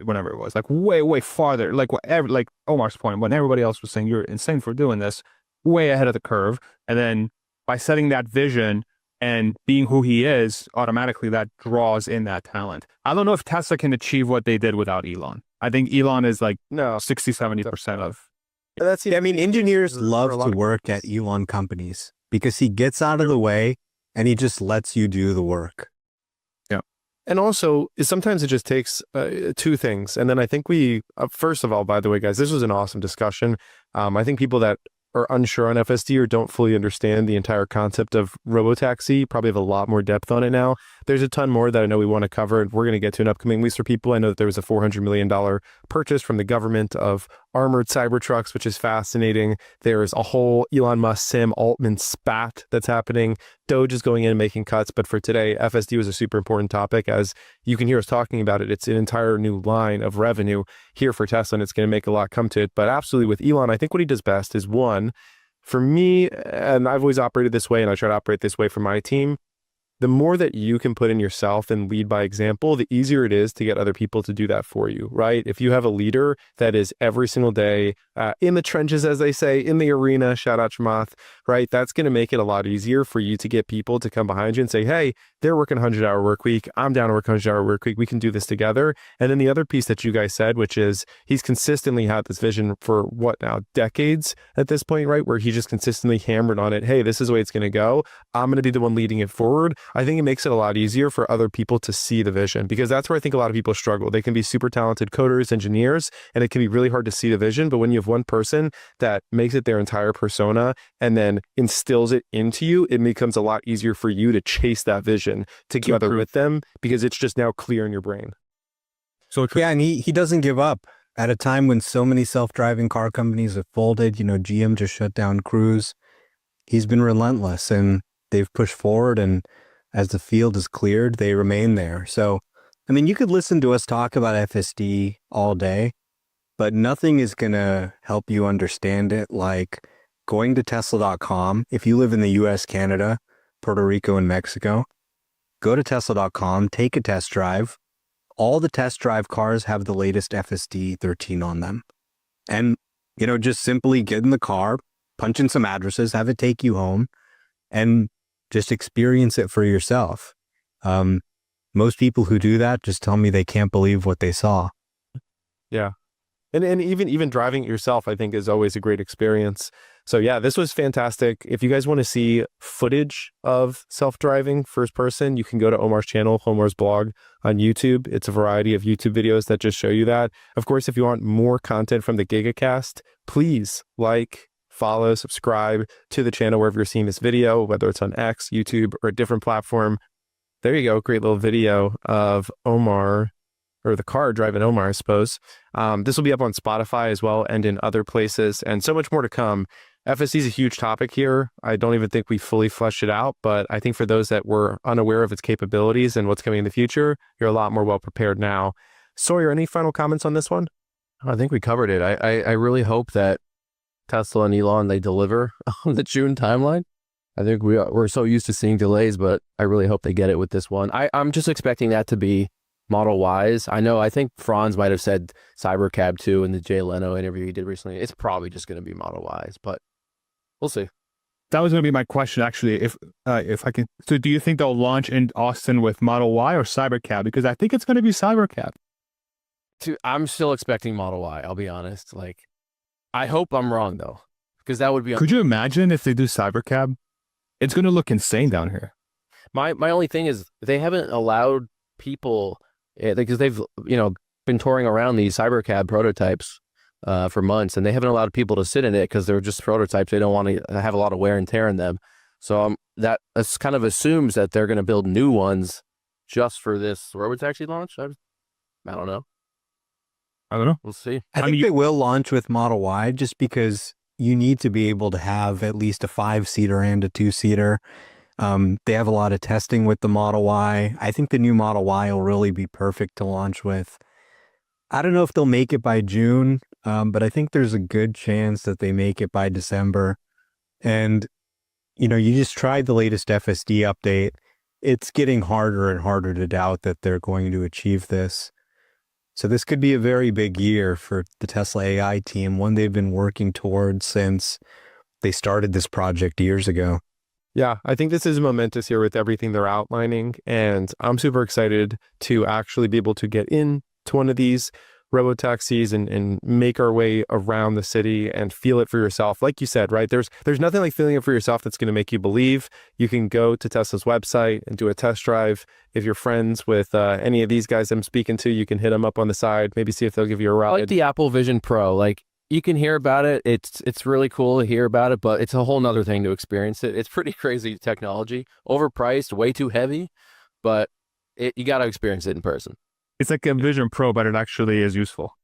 like way farther, like Omar's point, when everybody else was saying you're insane for doing this, way ahead of the curve. And then by setting that vision and being who he is, automatically that draws in that talent. I don't know if Tesla can achieve what they did without Elon. I think Elon is like 60-70% of. Engineers love to work at Elon companies because he gets out of the way and he just lets you do the work. Yeah. And also, sometimes it just takes 2 things. And then I think first of all, by the way, guys, this was an awesome discussion. I think people that are unsure on FSD or don't fully understand the entire concept of robotaxi probably have a lot more depth on it now. There's a ton more that I know we want to cover, and we're going to get to in upcoming weeks for people. I know that there was a $400 million purchase from the government of armored Cybertrucks, which is fascinating. There's a whole Elon Musk Sam Altman spat that's happening. Doge is going in and making cuts, but for today, FSD was a super important topic. As you can hear us talking about it, it's an entire new line of revenue here for Tesla, and it's going to make a lot come to it. But absolutely with Elon, I think what he does best is, one, for me, and I've always operated this way, and I try to operate this way for my team, the more that you can put in yourself and lead by example, the easier it is to get other people to do that for you, right? If you have a leader that is every single day in the trenches, as they say, in the arena, shout out Chamath, right? That's going to make it a lot easier for you to get people to come behind you and say, hey, they're working 100-hour work week. I'm down to work 100-hour work week. We can do this together. And then the other piece that you guys said, which is he's consistently had this vision for what now, decades at this point, right? Where he just consistently hammered on it. Hey, this is the way it's going to go. I'm going to be the one leading it forward. I think it makes it a lot easier for other people to see the vision, because that's where I think a lot of people struggle. They can be super talented coders, engineers, and it can be really hard to see the vision. But when you have one person that makes it their entire persona and then instills it into you, it becomes a lot easier for you to chase that vision together with them, because it's just now clear in your brain. So Yeah, and he doesn't give up. At a time when so many self-driving car companies have folded, GM just shut down Cruise. He's been relentless, and they've pushed forward, and as the field is cleared, they remain there. So, I mean, you could listen to us talk about FSD all day, but nothing is going to help you understand it like going to Tesla.com. If you live in the US, Canada, Puerto Rico, and Mexico, go to Tesla.com, take a test drive. All the test drive cars have the latest FSD 13 on them. And, just simply get in the car, punch in some addresses, have it take you home, and just experience it for yourself. Most people who do that just tell me they can't believe what they saw. Yeah. And even driving it yourself, I think, is always a great experience. So yeah, this was fantastic. If you guys want to see footage of self-driving first person, you can go to Omar's channel, Omar's blog on YouTube. It's a variety of YouTube videos that just show you that. Of course, if you want more content from the GigaCast, please like, follow, subscribe to the channel wherever you're seeing this video, whether it's on X, YouTube, or a different platform. There you go. Great little video of Omar, or the car driving Omar, I suppose. This will be up on Spotify as well, and in other places, and so much more to come. FSD is a huge topic here. I don't even think we fully fleshed it out, but I think for those that were unaware of its capabilities and what's coming in the future, you're a lot more well prepared now. Sawyer, any final comments on this one? I think we covered it. I really hope that Tesla and Elon, they deliver on the June timeline. I think we're so used to seeing delays, but I really hope they get it with this one. I'm just expecting that to be Model Ys. I think Franz might have said Cybercab 2 in the Jay Leno interview he did recently. It's probably just going to be Model Ys, but we'll see. that was going to be my question, actually. If I can, so do you think they'll launch in Austin with Model Y or Cybercab? Because I think it's going to be Cybercab. I'm still expecting Model Y. I'll be honest. I hope I'm wrong though, because that would be. Could you imagine if they do Cybercab? It's going to look insane down here. My only thing is they haven't allowed people, because they've been touring around these Cybercab prototypes for months, and they haven't allowed people to sit in it because they're just prototypes. They don't want to have a lot of wear and tear in them. So that kind of assumes that they're going to build new ones just for this robotaxi launch. I don't know. I don't know. We'll see. I think they will launch with Model Y just because you need to be able to have at least a 5-seater and a 2-seater. They have a lot of testing with the Model Y. I think the new Model Y will really be perfect to launch with. I don't know if they'll make it by June, but I think there's a good chance that they make it by December. And, you just tried the latest FSD update. It's getting harder and harder to doubt that they're going to achieve this. So this could be a very big year for the Tesla AI team, one they've been working towards since they started this project years ago. Yeah, I think this is momentous here with everything they're outlining, and I'm super excited to actually be able to get into one of these robotaxis and make our way around the city and feel it for yourself. Like you said, right? There's nothing like feeling it for yourself that's going to make you believe. You can go to Tesla's website and do a test drive. If you're friends with any of these guys I'm speaking to, you can hit them up on the side, maybe see if they'll give you a ride. I like the Apple Vision Pro. You can hear about it. It's really cool to hear about it, but it's a whole nother thing to experience it. It's pretty crazy technology, overpriced, way too heavy, but you got to experience it in person. It's like a Vision Pro, but it actually is useful.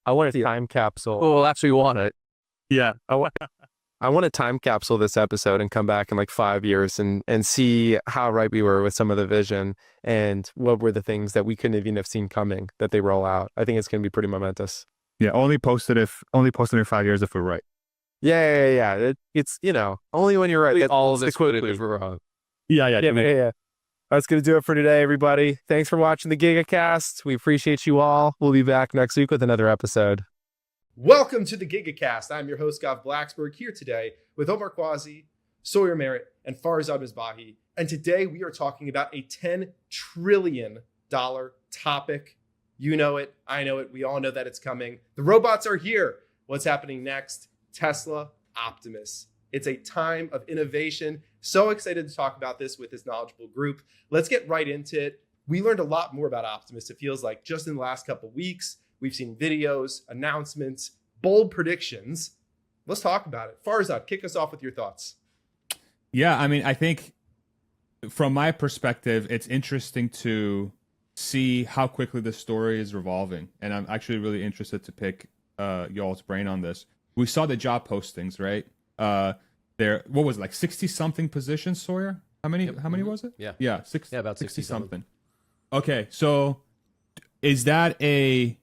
I want a time capsule. Well, actually want it. Yeah. I want a time capsule this episode and come back in 5 years and see how right we were with some of the vision and what were the things that we couldn't even have seen coming that they roll out. I think it's going to be pretty momentous. Yeah. Only post it in 5 years if we're right. Yeah. It's only when you're right. All of this footage is wrong. Yeah. That's going to do it for today, everybody. Thanks for watching the GigaCast. We appreciate you all. We'll be back next week with another episode. Welcome to the GigaCast. I'm your host, Gav Blacksburg, here today with Omar Quasi, Sawyer Merritt, and Farzad Misbahi. And today we are talking about a $10 trillion topic. You know it. I know it. We all know that it's coming. The robots are here. What's happening next? Tesla, Optimus. It's a time of innovation. So excited to talk about this with this knowledgeable group. Let's get right into it. We learned a lot more about Optimus, it feels like, just in the last couple of weeks. We've seen videos, announcements, bold predictions. Let's talk about it. Farzad, kick us off with your thoughts. Yeah, I mean, I think from my perspective, it's interesting to see how quickly the story is revolving. And I'm actually really interested to pick y'all's brain on this. We saw the job postings, right? What was it, like 60 something positions, Sawyer? How many was it? Yeah. Yeah, about 60 something. Okay, so is that an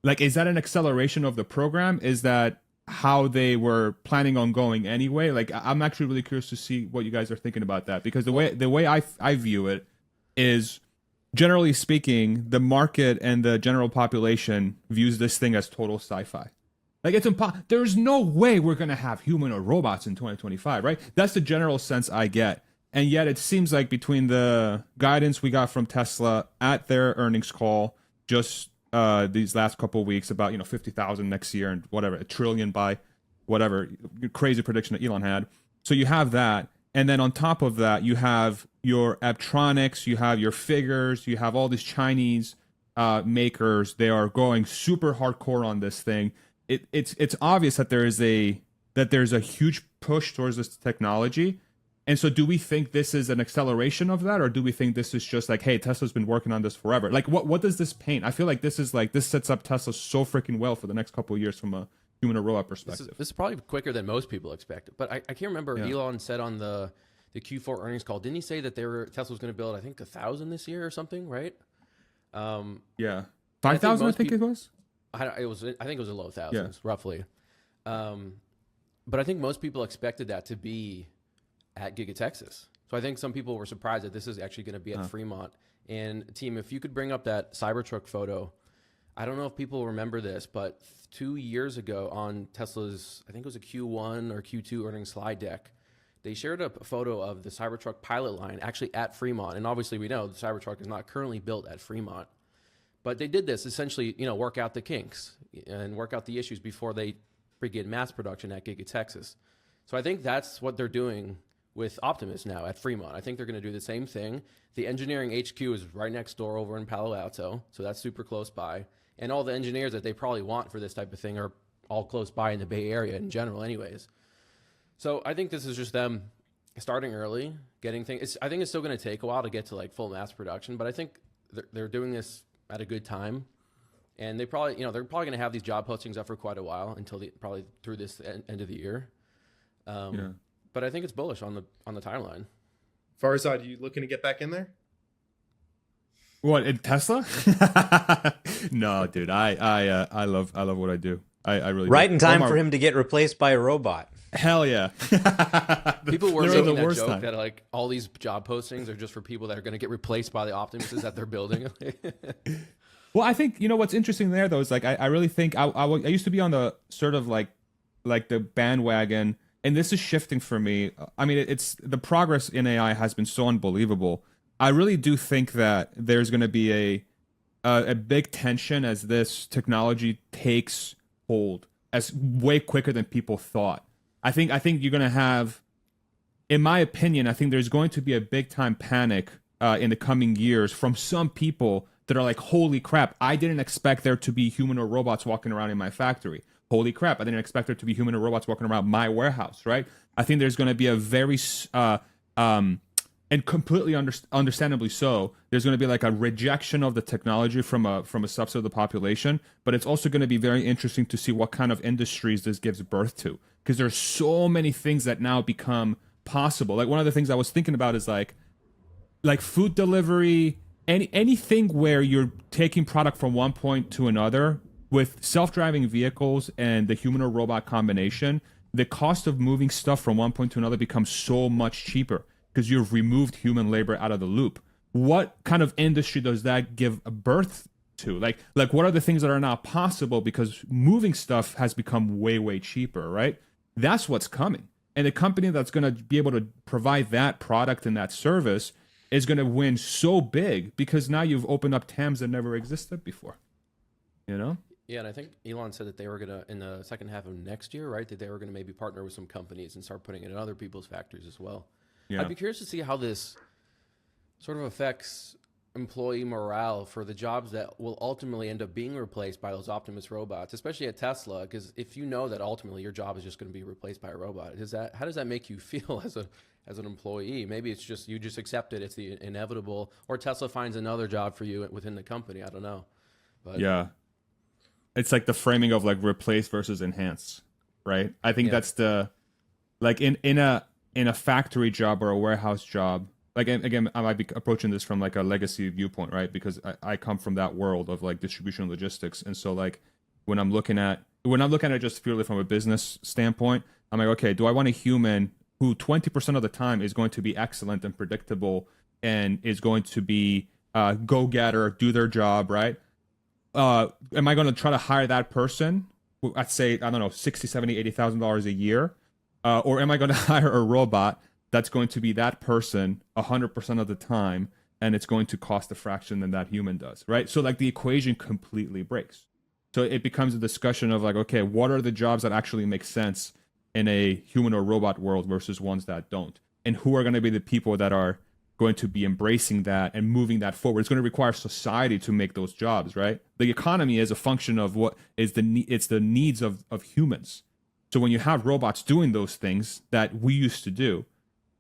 acceleration of the program? Is that how they were planning on going anyway? Like, I'm actually really curious to see what you guys are thinking about that, because the way I view it is, generally speaking, the market and the general population views this thing as total sci-fi. Like, it's there's no way we're going to have human or robots in 2025, right? That's the general sense I get. And yet it seems like between the guidance we got from Tesla at their earnings call just these last couple of weeks about, 50,000 next year and whatever, $1 trillion by whatever crazy prediction that Elon had. So you have that. And then on top of that, you have your Apptronics, you have your figures, you have all these Chinese makers. They are going super hardcore on this thing. It's obvious that there's a huge push towards this technology. And so do we think this is an acceleration of that, or do we think this is just like, hey, Tesla's been working on this forever? Like, what does this paint? I feel like this sets up Tesla so freaking well for the next couple of years from a human or robot perspective. This is probably quicker than most people expected. But I can't remember, Elon said on the Q4 earnings call, didn't he say that Tesla was going to build, I think, 1,000 this year or something, right? Yeah. 5,000, I think it was? I think it was a low thousands, roughly. But I think most people expected that to be at Giga Texas. So I think some people were surprised that this is actually going to be at Fremont. And team, if you could bring up that Cybertruck photo, I don't know if people remember this, but 2 years ago on Tesla's, I think it was a Q1 or Q2 earnings slide deck, they shared a photo of the Cybertruck pilot line actually at Fremont. And obviously we know the Cybertruck is not currently built at Fremont. But they did this essentially, work out the kinks and work out the issues before they begin mass production at Giga Texas. So I think that's what they're doing with Optimus now at Fremont. I think they're going to do the same thing. The engineering HQ is right next door over in Palo Alto, so that's super close by. And all the engineers that they probably want for this type of thing are all close by in the Bay Area in general anyways. So I think this is just them starting early, getting things. I think it's still going to take a while to get to like full mass production, but I think they're doing this at a good time, and they probably, they're probably going to have these job postings up for quite a while until probably through this end of the year. But I think it's bullish on the timeline. Farzad, you looking to get back in there? What, in Tesla? No, dude. I love what I do. I really right do. in time for him to get replaced by a robot. Hell yeah. People were making that joke that like all these job postings are just for people that are going to get replaced by the Optimuses that they're building. Well, I think, what's interesting there though is like I really think I used to be on the sort of like the bandwagon, and this is shifting for me. I mean, it's the progress in AI has been so unbelievable. I really do think that there's going to be a big tension as this technology takes hold as way quicker than people thought. I think you're going to have, in my opinion, I think there's going to be a big time panic in the coming years from some people that are like, holy crap, I didn't expect there to be human or robots walking around in my factory. Holy crap, I didn't expect there to be human or robots walking around my warehouse, right? I think there's going to be a very, and completely understandably so, there's going to be like a rejection of the technology from a subset of the population, but it's also going to be very interesting to see what kind of industries this gives birth to, because there's so many things that now become possible. Like one of the things I was thinking about is like food delivery, anything where you're taking product from one point to another. With self-driving vehicles and the human or robot combination, the cost of moving stuff from one point to another becomes so much cheaper. because you've removed human labor out of the loop. What kind of industry does that give a birth to? Like what are the things that are not possible because moving stuff has become way cheaper, right? That's what's coming. And the company that's going to be able to provide that product and that service is going to win so big because now you've opened up TAMs that never existed before. You know? Yeah, and I think Elon said that they were gonna in the second half of next year, right? That they were gonna maybe partner with some companies and start putting it in other people's factories as well. Yeah. I'd be curious to see how this sort of affects employee morale for the jobs that will ultimately end up being replaced by those Optimus robots, especially at Tesla. Because if you know that ultimately your job is just going to be replaced by a robot, how does that make you feel as an employee? Maybe it's just you just accept it; it's the inevitable, or Tesla finds another job for you within the company. I don't know, but yeah, it's like the framing of like replace versus enhance, right? I think that's the like in a factory job or a warehouse job. Like, again, I might be approaching this from like a legacy viewpoint, right? Because I come from that world of like distribution and logistics. And so like when I'm looking at it just purely from a business standpoint, I'm like, okay, do I want a human who 20% of the time is going to be excellent and predictable and is going to be go-getter, do their job, right? Am I going to try to hire that person who, I'd say, I don't know, $60, $70, $80,000 a year? Or am I going to hire a robot that's going to be that person 100% of the time, and it's going to cost a fraction than that human does, right? So like the equation completely breaks. So it becomes a discussion of like, okay, what are the jobs that actually make sense in a human or robot world versus ones that don't? And who are going to be the people that are going to be embracing that and moving that forward? It's going to require society to make those jobs, right? The economy is a function of what is it's the needs of humans. So when you have robots doing those things that we used to do,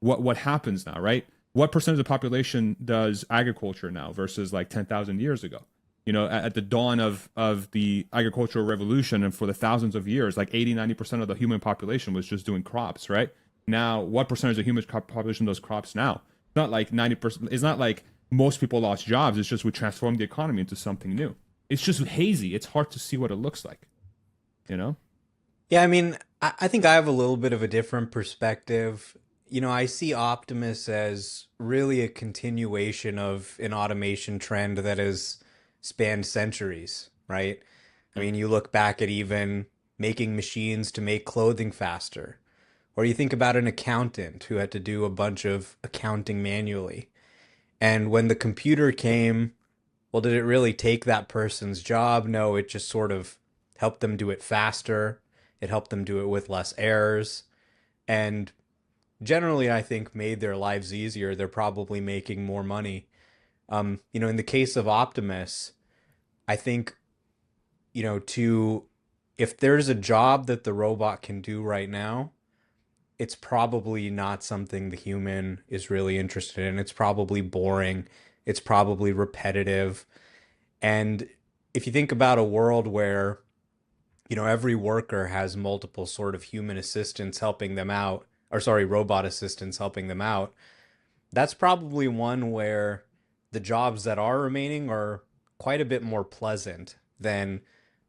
what happens now, right? What percentage of the population does agriculture now versus like 10,000 years ago? You know, at the dawn of the agricultural revolution and for the thousands of years, like 80-90% of the human population was just doing crops, right? Now, what percentage of human population does crops now? It's not like 90%. It's not like most people lost jobs. It's just we transformed the economy into something new. It's just hazy. It's hard to see what it looks like, you know? Yeah, I mean, I think I have a little bit of a different perspective. You know, I see Optimus as really a continuation of an automation trend that has spanned centuries, right? I mean, you look back at even making machines to make clothing faster, or you think about an accountant who had to do a bunch of accounting manually. And when the computer came, well, did it really take that person's job? No, it just sort of helped them do it faster. It helped them do it with less errors. And generally, I think made their lives easier. They're probably making more money. You know, in the case of Optimus, I think, you know, if there's a job that the robot can do right now, it's probably not something the human is really interested in. It's probably boring. It's probably repetitive. And if you think about a world where, you know, every worker has multiple sort of human assistants helping them out, or sorry, robot assistants helping them out, that's probably one where the jobs that are remaining are quite a bit more pleasant than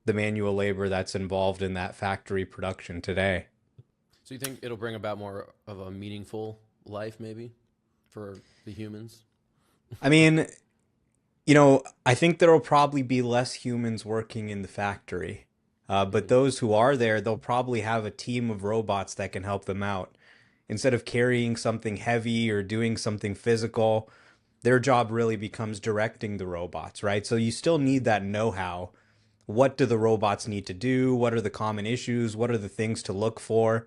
the manual labor that's involved in that factory production today. So you think it'll bring about more of a meaningful life, maybe, for the humans? I mean, you know, I think there will probably be less humans working in the factory. But those who are there, they'll probably have a team of robots that can help them out. Instead of carrying something heavy or doing something physical, their job really becomes directing the robots, right? So you still need that know-how. What do the robots need to do? What are the common issues? What are the things to look for?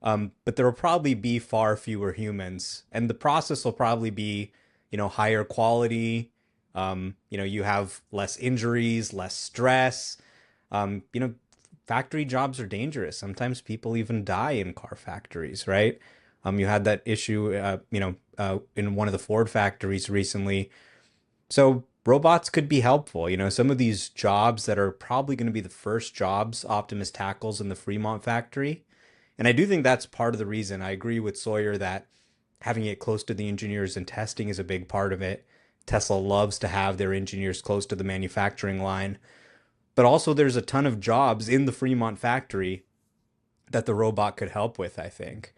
But there will probably be far fewer humans, and the process will probably be, you know, higher quality. You know, you have less injuries, less stress. You know, factory jobs are dangerous. Sometimes people even die in car factories, right? You had that issue, in one of the Ford factories recently. So robots could be helpful. You know, some of these jobs that are probably going to be the first jobs Optimus tackles in the Fremont factory. And I do think that's part of the reason. I agree with Sawyer that having it close to the engineers and testing is a big part of it. Tesla loves to have their engineers close to the manufacturing line. But also there's a ton of jobs in the Fremont factory that the robot could help with, I think.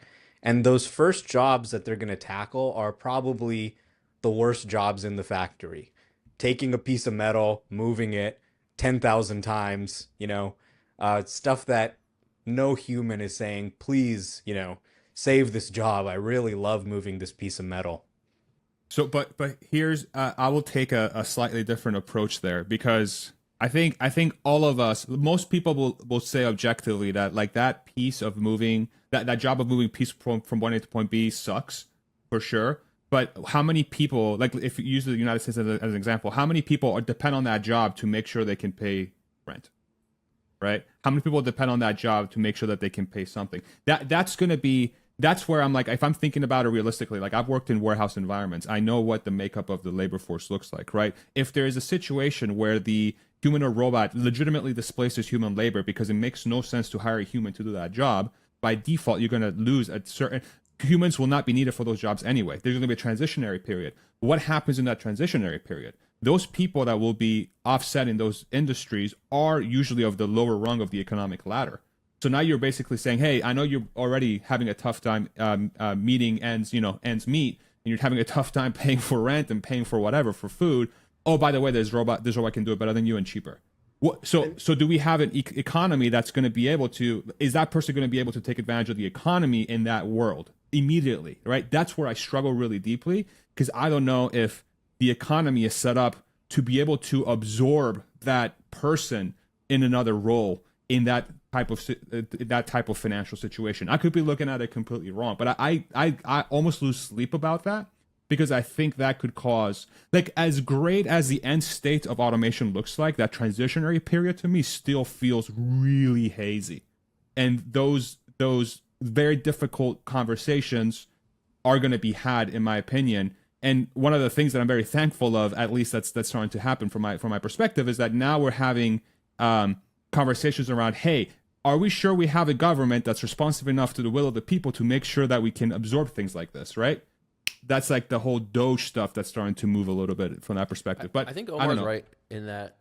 And those first jobs that they're going to tackle are probably the worst jobs in the factory. Taking a piece of metal, moving it 10,000 times, stuff that no human is saying, please, save this job. I really love moving this piece of metal. So, but here's I will take a slightly different approach there, because I think all of us, most people will say objectively that like that piece of moving that job of moving piece from point A to point B sucks for sure. But how many people, like if you use the United States as an example, how many people depend on that job to make sure they can pay rent? Right? How many people depend on that job to make sure that they can pay something? That's where I'm like, if I'm thinking about it realistically, like I've worked in warehouse environments, I know what the makeup of the labor force looks like, right? If there is a situation where the human or robot legitimately displaces human labor because it makes no sense to hire a human to do that job, by default, you're going to lose a certain, humans will not be needed for those jobs anyway. There's going to be a transitionary period. What happens in that transitionary period? Those people that will be offset in those industries are usually of the lower rung of the economic ladder. So now you're basically saying, hey, I know you're already having a tough time meeting ends meet, and you're having a tough time paying for rent and paying for whatever, for food. Oh, by the way, this robot can do it better than you and cheaper. So do we have an economy that's going to be able to, is that person going to be able to take advantage of the economy in that world immediately, right? That's where I struggle really deeply, because I don't know if the economy is set up to be able to absorb that person in another role in that type of financial situation. I could be looking at it completely wrong, but I almost lose sleep about that, because I think that could cause, like, as great as the end state of automation looks like, that transitionary period to me still feels really hazy. And those very difficult conversations are going to be had, in my opinion. And one of the things that I'm very thankful of, at least that's starting to happen from my perspective, is that now we're having conversations around, hey, are we sure we have a government that's responsive enough to the will of the people to make sure that we can absorb things like this, right? That's like the whole Doge stuff that's starting to move a little bit from that perspective. But I think Omar's right in that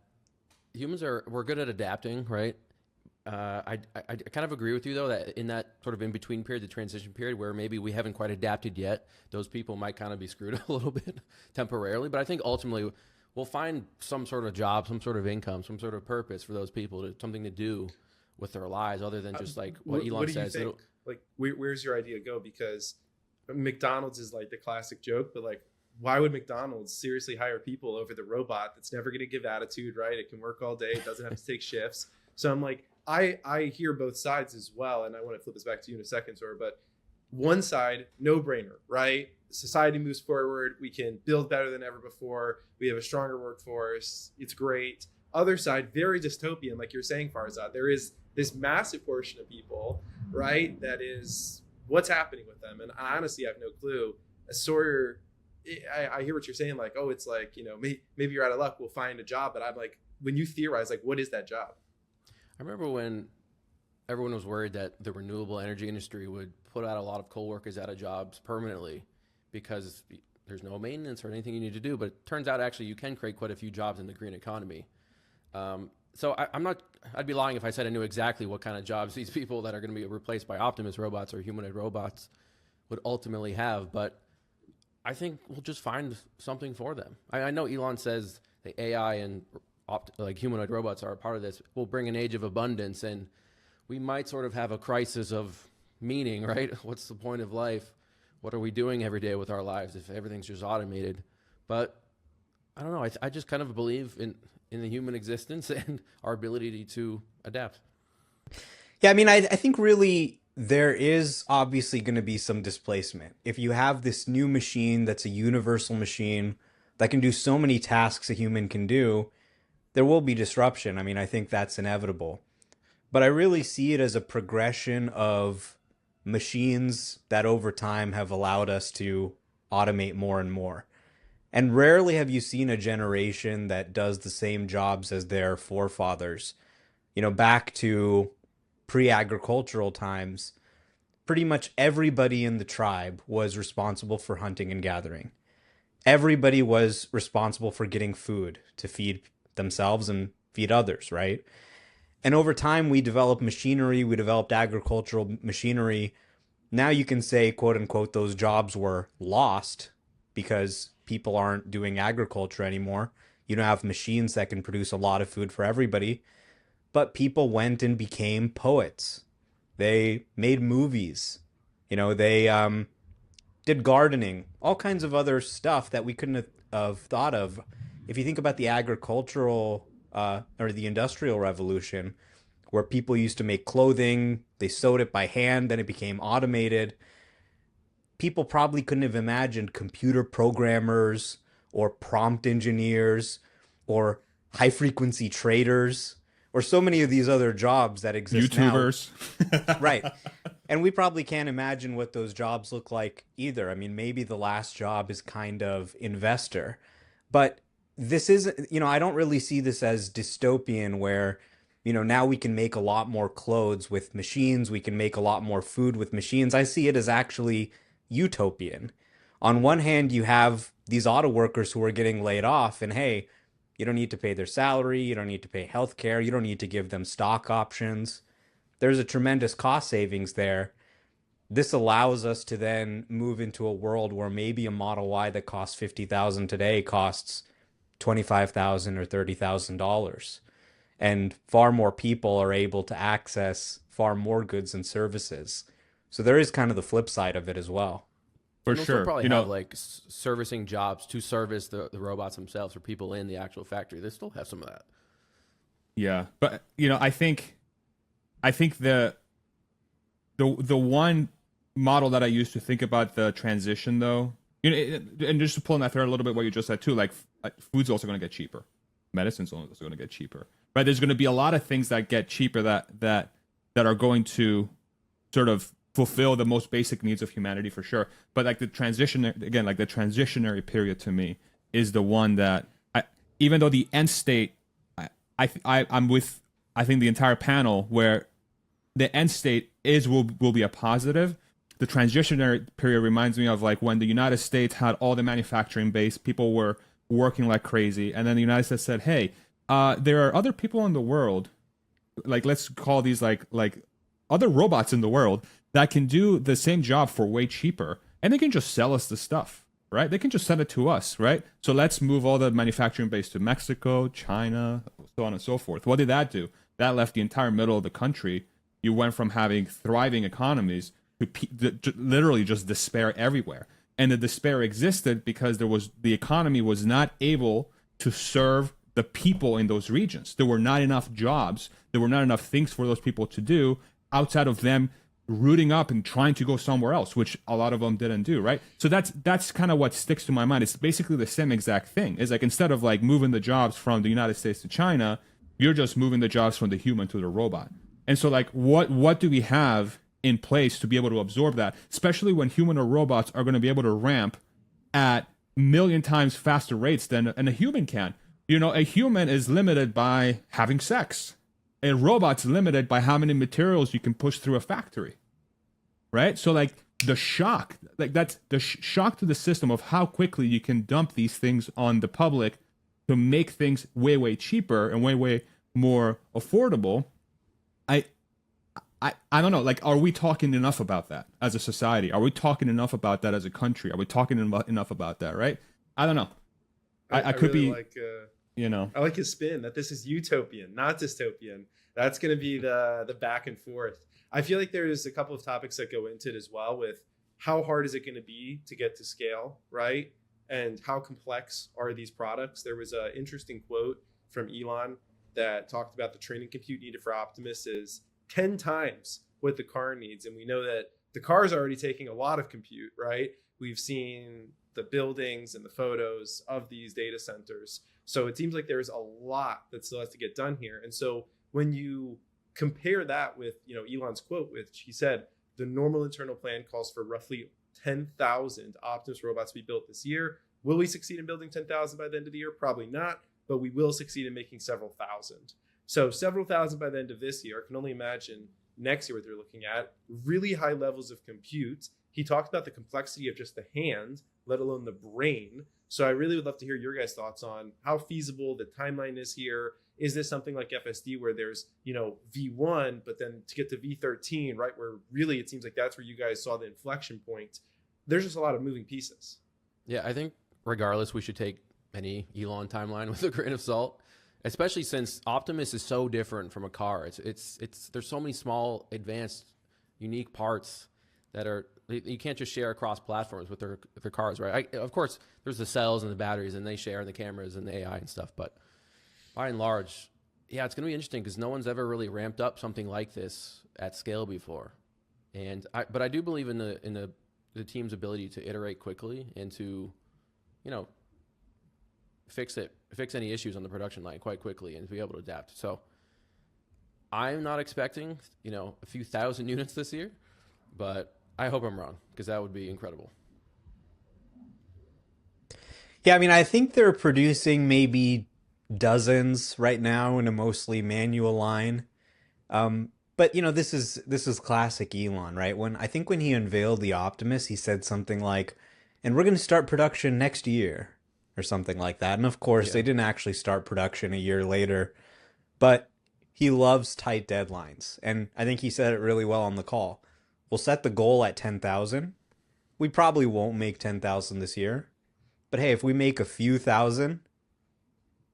we're good at adapting, right? I kind of agree with you, though, that in that sort of in between period, the transition period, where maybe we haven't quite adapted yet, those people might kind of be screwed a little bit temporarily. But I think ultimately we'll find some sort of job, some sort of income, some sort of purpose for those people, something to do with their lives other than just like what Elon says. Like, where's your idea go? Because McDonald's is like the classic joke, but like, why would McDonald's seriously hire people over the robot that's never going to give attitude, right? It can work all day. It doesn't have to take shifts. So I'm like, I hear both sides as well. And I want to flip this back to you in a second, Sora, but one side, no brainer, right? Society moves forward. We can build better than ever before. We have a stronger workforce. It's great. Other side, very dystopian, like you're saying, Farzad. There is this massive portion of people, right, that is what's happening with them. And I honestly have no clue. Sawyer, I hear what you're saying, like, oh, it's like, maybe you're out of luck, we'll find a job. But I'm like, when you theorize, like, what is that job? I remember when everyone was worried that the renewable energy industry would put out a lot of coal workers out of jobs permanently because there's no maintenance or anything you need to do. But it turns out actually you can create quite a few jobs in the green economy. So I'd be lying if I said I knew exactly what kind of jobs these people that are going to be replaced by Optimus robots or humanoid robots would ultimately have. But I think we'll just find something for them. I know Elon says the AI and like humanoid robots are a part of this. We'll bring an age of abundance, and we might sort of have a crisis of meaning, right? What's the point of life? What are we doing every day with our lives if everything's just automated? But I don't know. I just kind of believe in the human existence and our ability to adapt. Yeah, I mean, I think really there is obviously going to be some displacement. If you have this new machine that's a universal machine that can do so many tasks a human can do, there will be disruption. I mean, I think that's inevitable. But I really see it as a progression of machines that over time have allowed us to automate more and more. And rarely have you seen a generation that does the same jobs as their forefathers. Back to pre-agricultural times, pretty much everybody in the tribe was responsible for hunting and gathering. Everybody was responsible for getting food to feed themselves and feed others, right? And over time, we developed machinery, we developed agricultural machinery Now you can say, quote unquote, those jobs were lost because people aren't doing agriculture anymore. You don't have machines that can produce a lot of food for everybody, but people went and became poets. They made movies. They did gardening, all kinds of other stuff that we couldn't have thought of. If you think about the agricultural or the industrial revolution, where people used to make clothing, they sewed it by hand, then it became automated. People probably couldn't have imagined computer programmers or prompt engineers or high frequency traders or so many of these other jobs that exist now. YouTubers. Right. And we probably can't imagine what those jobs look like either. I mean, maybe the last job is kind of investor, but this isn't, I don't really see this as dystopian where, now we can make a lot more clothes with machines. We can make a lot more food with machines. I see it as actually utopian. On one hand, you have these auto workers who are getting laid off, and hey, you don't need to pay their salary. You don't need to pay health care. You don't need to give them stock options. There's a tremendous cost savings there. This allows us to then move into a world where maybe a Model Y that costs 50,000 today costs 25,000 or $30,000, and far more people are able to access far more goods and services. So there is kind of the flip side of it as well. For And they'll still sure. probably have like servicing jobs to service the robots themselves or people in the actual factory. They still have some of that. Yeah, but I think the one model that I used to think about the transition though, and just to pull on that thread a little bit, what you just said too, like food's also going to get cheaper, medicine's also going to get cheaper, right? There's going to be a lot of things that get cheaper that are going to sort of fulfill the most basic needs of humanity for sure. But like the transition again, like the transitionary period to me is the one that even though the end state, I'm with I think the entire panel where the end state will be a positive. The transitionary period reminds me of like when the United States had all the manufacturing base, people were working like crazy, and then the United States said, "Hey, there are other people in the world, like let's call these like other robots in the world that can do the same job for way cheaper, and they can just sell us the stuff, right? They can just send it to us, right? So let's move all the manufacturing base to Mexico, China, so on and so forth." What did that do? That left the entire middle of the country. You went from having thriving economies to literally just despair everywhere. And the despair existed because the economy was not able to serve the people in those regions. There were not enough jobs. There were not enough things for those people to do outside of them rooting up and trying to go somewhere else, which a lot of them didn't do, right? So that's kind of what sticks to my mind. It's basically the same exact thing. It's like instead of like moving the jobs from the United States to China, you're just moving the jobs from the human to the robot. And so like what do we have in place to be able to absorb that, especially when human or robots are going to be able to ramp at a million times faster rates than a human can. A human is limited by having sex. A robot's limited by how many materials you can push through a factory, right? So like the shock, like that's the shock to the system of how quickly you can dump these things on the public to make things way, way cheaper and way, way more affordable. I don't know, like, are we talking enough about that as a society? Are we talking enough about that as a country? Are we talking enough about that, right? I don't know. I could really be, I like his spin that this is utopian, not dystopian. That's going to be the back and forth. I feel like there's a couple of topics that go into it as well with how hard is it going to be to get to scale, right? And how complex are these products? There was an interesting quote from Elon that talked about the training compute needed for Optimus is 10 times what the car needs. And we know that the car is already taking a lot of compute, right? We've seen the buildings and the photos of these data centers. So it seems like there's a lot that still has to get done here. And so when you compare that with, Elon's quote, which he said, the normal internal plan calls for roughly 10,000 Optimus robots to be built this year. Will we succeed in building 10,000 by the end of the year? Probably not, but we will succeed in making several thousand. So several thousand by the end of this year. I can only imagine next year what they're looking at. Really high levels of compute. He talked about the complexity of just the hand, let alone the brain. So I really would love to hear your guys' thoughts on how feasible the timeline is here. Is this something like FSD where there's, V1, but then to get to V13, right, where really it seems like that's where you guys saw the inflection point? There's just a lot of moving pieces. Yeah, I think regardless, we should take any Elon timeline with a grain of salt, especially since Optimus is so different from a car. It's there's so many small, advanced, unique parts that are you can't just share across platforms with their cars, right? Of course, there's the cells and the batteries, and they share and the cameras and the AI and stuff. But by and large, yeah, it's going to be interesting because no one's ever really ramped up something like this at scale before. But I do believe in the team's ability to iterate quickly and to, fix any issues on the production line quite quickly and to be able to adapt. So I'm not expecting, a few thousand units this year, but I hope I'm wrong because that would be incredible. Yeah, I mean, I think they're producing maybe dozens right now in a mostly manual line. But this is classic Elon, right? When he unveiled the Optimus, he said something like, "And we're going to start production next year," or something like that. And of course, they didn't actually start production a year later. But he loves tight deadlines, and I think he said it really well on the call. We'll set the goal at 10,000. We probably won't make 10,000 this year, but hey, if we make a few thousand,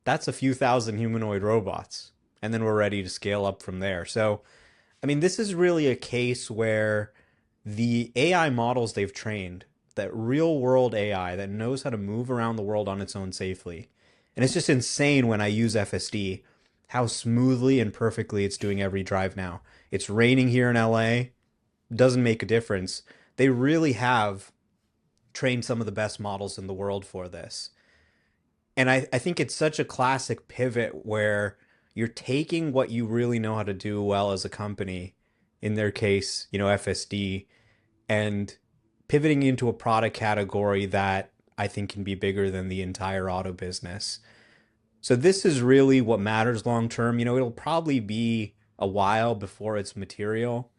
that's a few thousand humanoid robots, and then we're ready to scale up from there. So, I mean, this is really a case where the AI models they've trained, that real world AI that knows how to move around the world on its own safely. And it's just insane when I use FSD, how smoothly and perfectly it's doing every drive now. It's raining here in LA, doesn't make a difference. They really have trained some of the best models in the world for this. And I think it's such a classic pivot where you're taking what you really know how to do well as a company, in their case, FSD, and pivoting into a product category that I think can be bigger than the entire auto business. So this is really what matters long term. It'll probably be a while before it's material,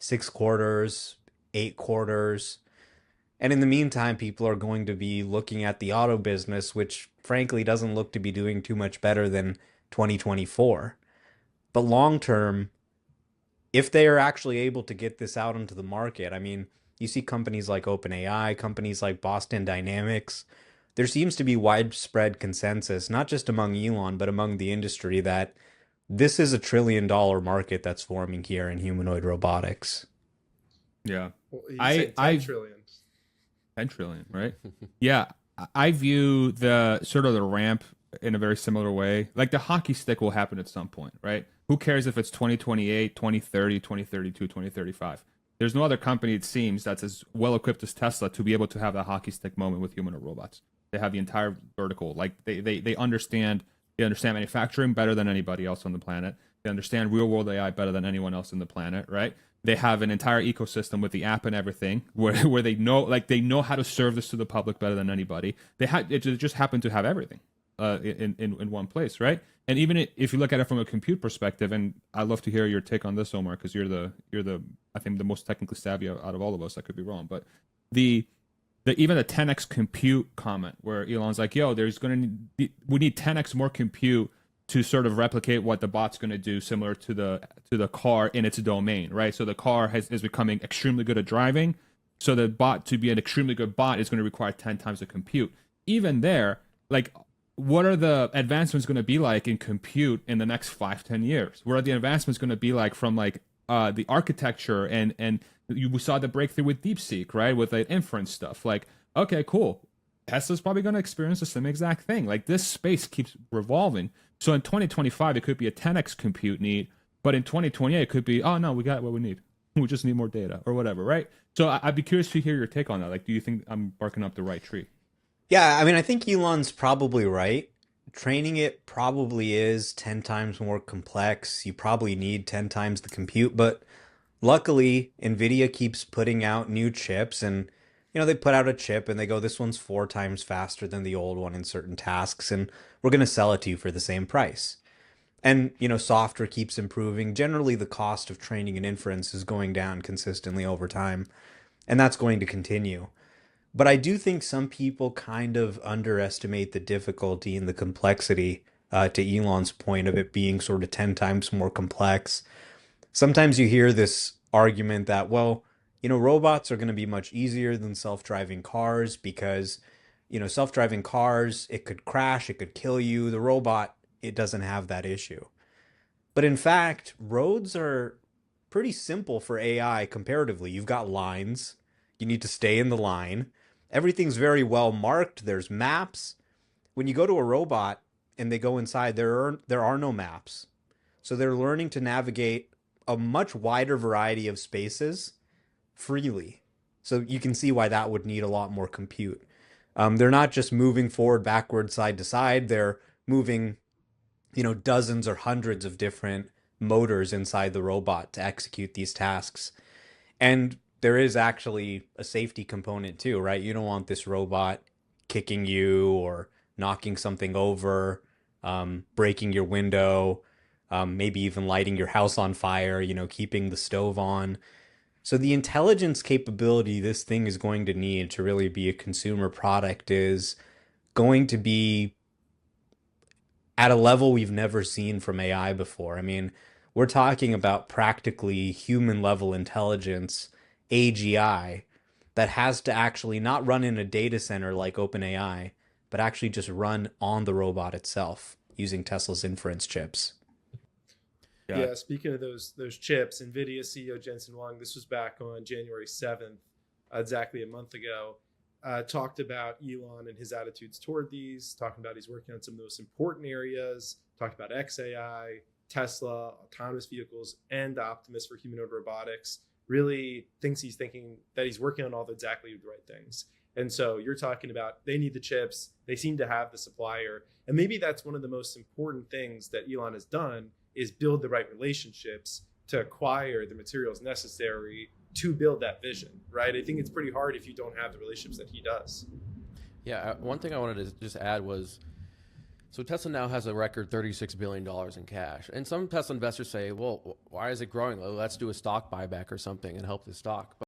6 quarters, 8 quarters. And in the meantime, people are going to be looking at the auto business, which frankly doesn't look to be doing too much better than 2024. But long term, if they are actually able to get this out into the market, I mean, you see companies like OpenAI, companies like Boston Dynamics, there seems to be widespread consensus, not just among Elon, but among the industry, that this is $1 trillion market that's forming here in humanoid robotics. Yeah. Well, I 10 trillion. 10 trillion, right? Yeah. I view the sort of the ramp in a very similar way. Like the hockey stick will happen at some point, right? Who cares if it's 2028, 2030, 2032, 2035? There's no other company, it seems, that's as well equipped as Tesla to be able to have that hockey stick moment with humanoid robots. They have the entire vertical. Like they understand manufacturing better than anybody else on the planet. They understand real world AI better than anyone else on the planet, right? They have an entire ecosystem with the app and everything where they know how to serve this to the public better than anybody. It just happened to have everything in one place, right? And even if you look at it from a compute perspective, and I'd love to hear your take on this, Omar, because you're the I think the most technically savvy out of all of us. I could be wrong, but even the 10x compute comment where Elon's like, "Yo, we need 10x more compute to sort of replicate what the bot's going to do, similar to the car in its domain, right? So the car is becoming extremely good at driving. So the bot, to be an extremely good bot, is going to require 10 times the compute. Even there, like, what are the advancements going to be like in compute in the next 5-10 years? What are the advancements going to be like from like the architecture and we saw the breakthrough with DeepSeek, right? With the inference stuff. Like, okay, cool. Tesla's probably going to experience the same exact thing. Like, this space keeps revolving. So in 2025, it could be a 10x compute need, but in 2028, it could be, oh no, we got what we need. We just need more data or whatever, right? So I'd be curious to hear your take on that. Like, do you think I'm barking up the right tree? Yeah, I mean, I think Elon's probably right. Training it probably is 10 times more complex. You probably need 10 times the compute, but luckily, NVIDIA keeps putting out new chips, and they put out a chip and they go, this one's 4 times faster than the old one in certain tasks, and we're going to sell it to you for the same price. And, software keeps improving. Generally, the cost of training and inference is going down consistently over time, and that's going to continue. But I do think some people kind of underestimate the difficulty and the complexity, to Elon's point of it being sort of 10 times more complex. Sometimes you hear this argument that, well, robots are going to be much easier than self-driving cars because, self-driving cars, it could crash, it could kill you. The robot, it doesn't have that issue. But in fact, roads are pretty simple for AI comparatively. You've got lines, you need to stay in the line. Everything's very well marked. There's maps. When you go to a robot and they go inside, there are no maps. So they're learning to navigate a much wider variety of spaces freely. So you can see why that would need a lot more compute. They're not just moving forward, backward, side to side. They're moving, dozens or hundreds of different motors inside the robot to execute these tasks. And there is actually a safety component too, right? You don't want this robot kicking you or knocking something over, breaking your window, maybe even lighting your house on fire, keeping the stove on. So the intelligence capability this thing is going to need to really be a consumer product is going to be at a level we've never seen from AI before. I mean, we're talking about practically human level intelligence, AGI, that has to actually not run in a data center like OpenAI, but actually just run on the robot itself using Tesla's inference chips. Yeah, speaking of those chips, NVIDIA CEO Jensen Huang, this was back on January 7th, exactly a month ago, talked about Elon and his attitudes toward these, talking about he's working on some of the most important areas, talked about XAI, Tesla, autonomous vehicles, and Optimus for humanoid robotics. Really thinks he's thinking that he's working on all exactly the right things. And so you're talking about they need the chips, they seem to have the supplier. And maybe that's one of the most important things that Elon has done is build the right relationships to acquire the materials necessary to build that vision, right? I think it's pretty hard if you don't have the relationships that he does. Yeah, one thing I wanted to just add was, so Tesla now has a record $36 billion in cash. And some Tesla investors say, well, why is it growing? Let's do a stock buyback or something and help the stock.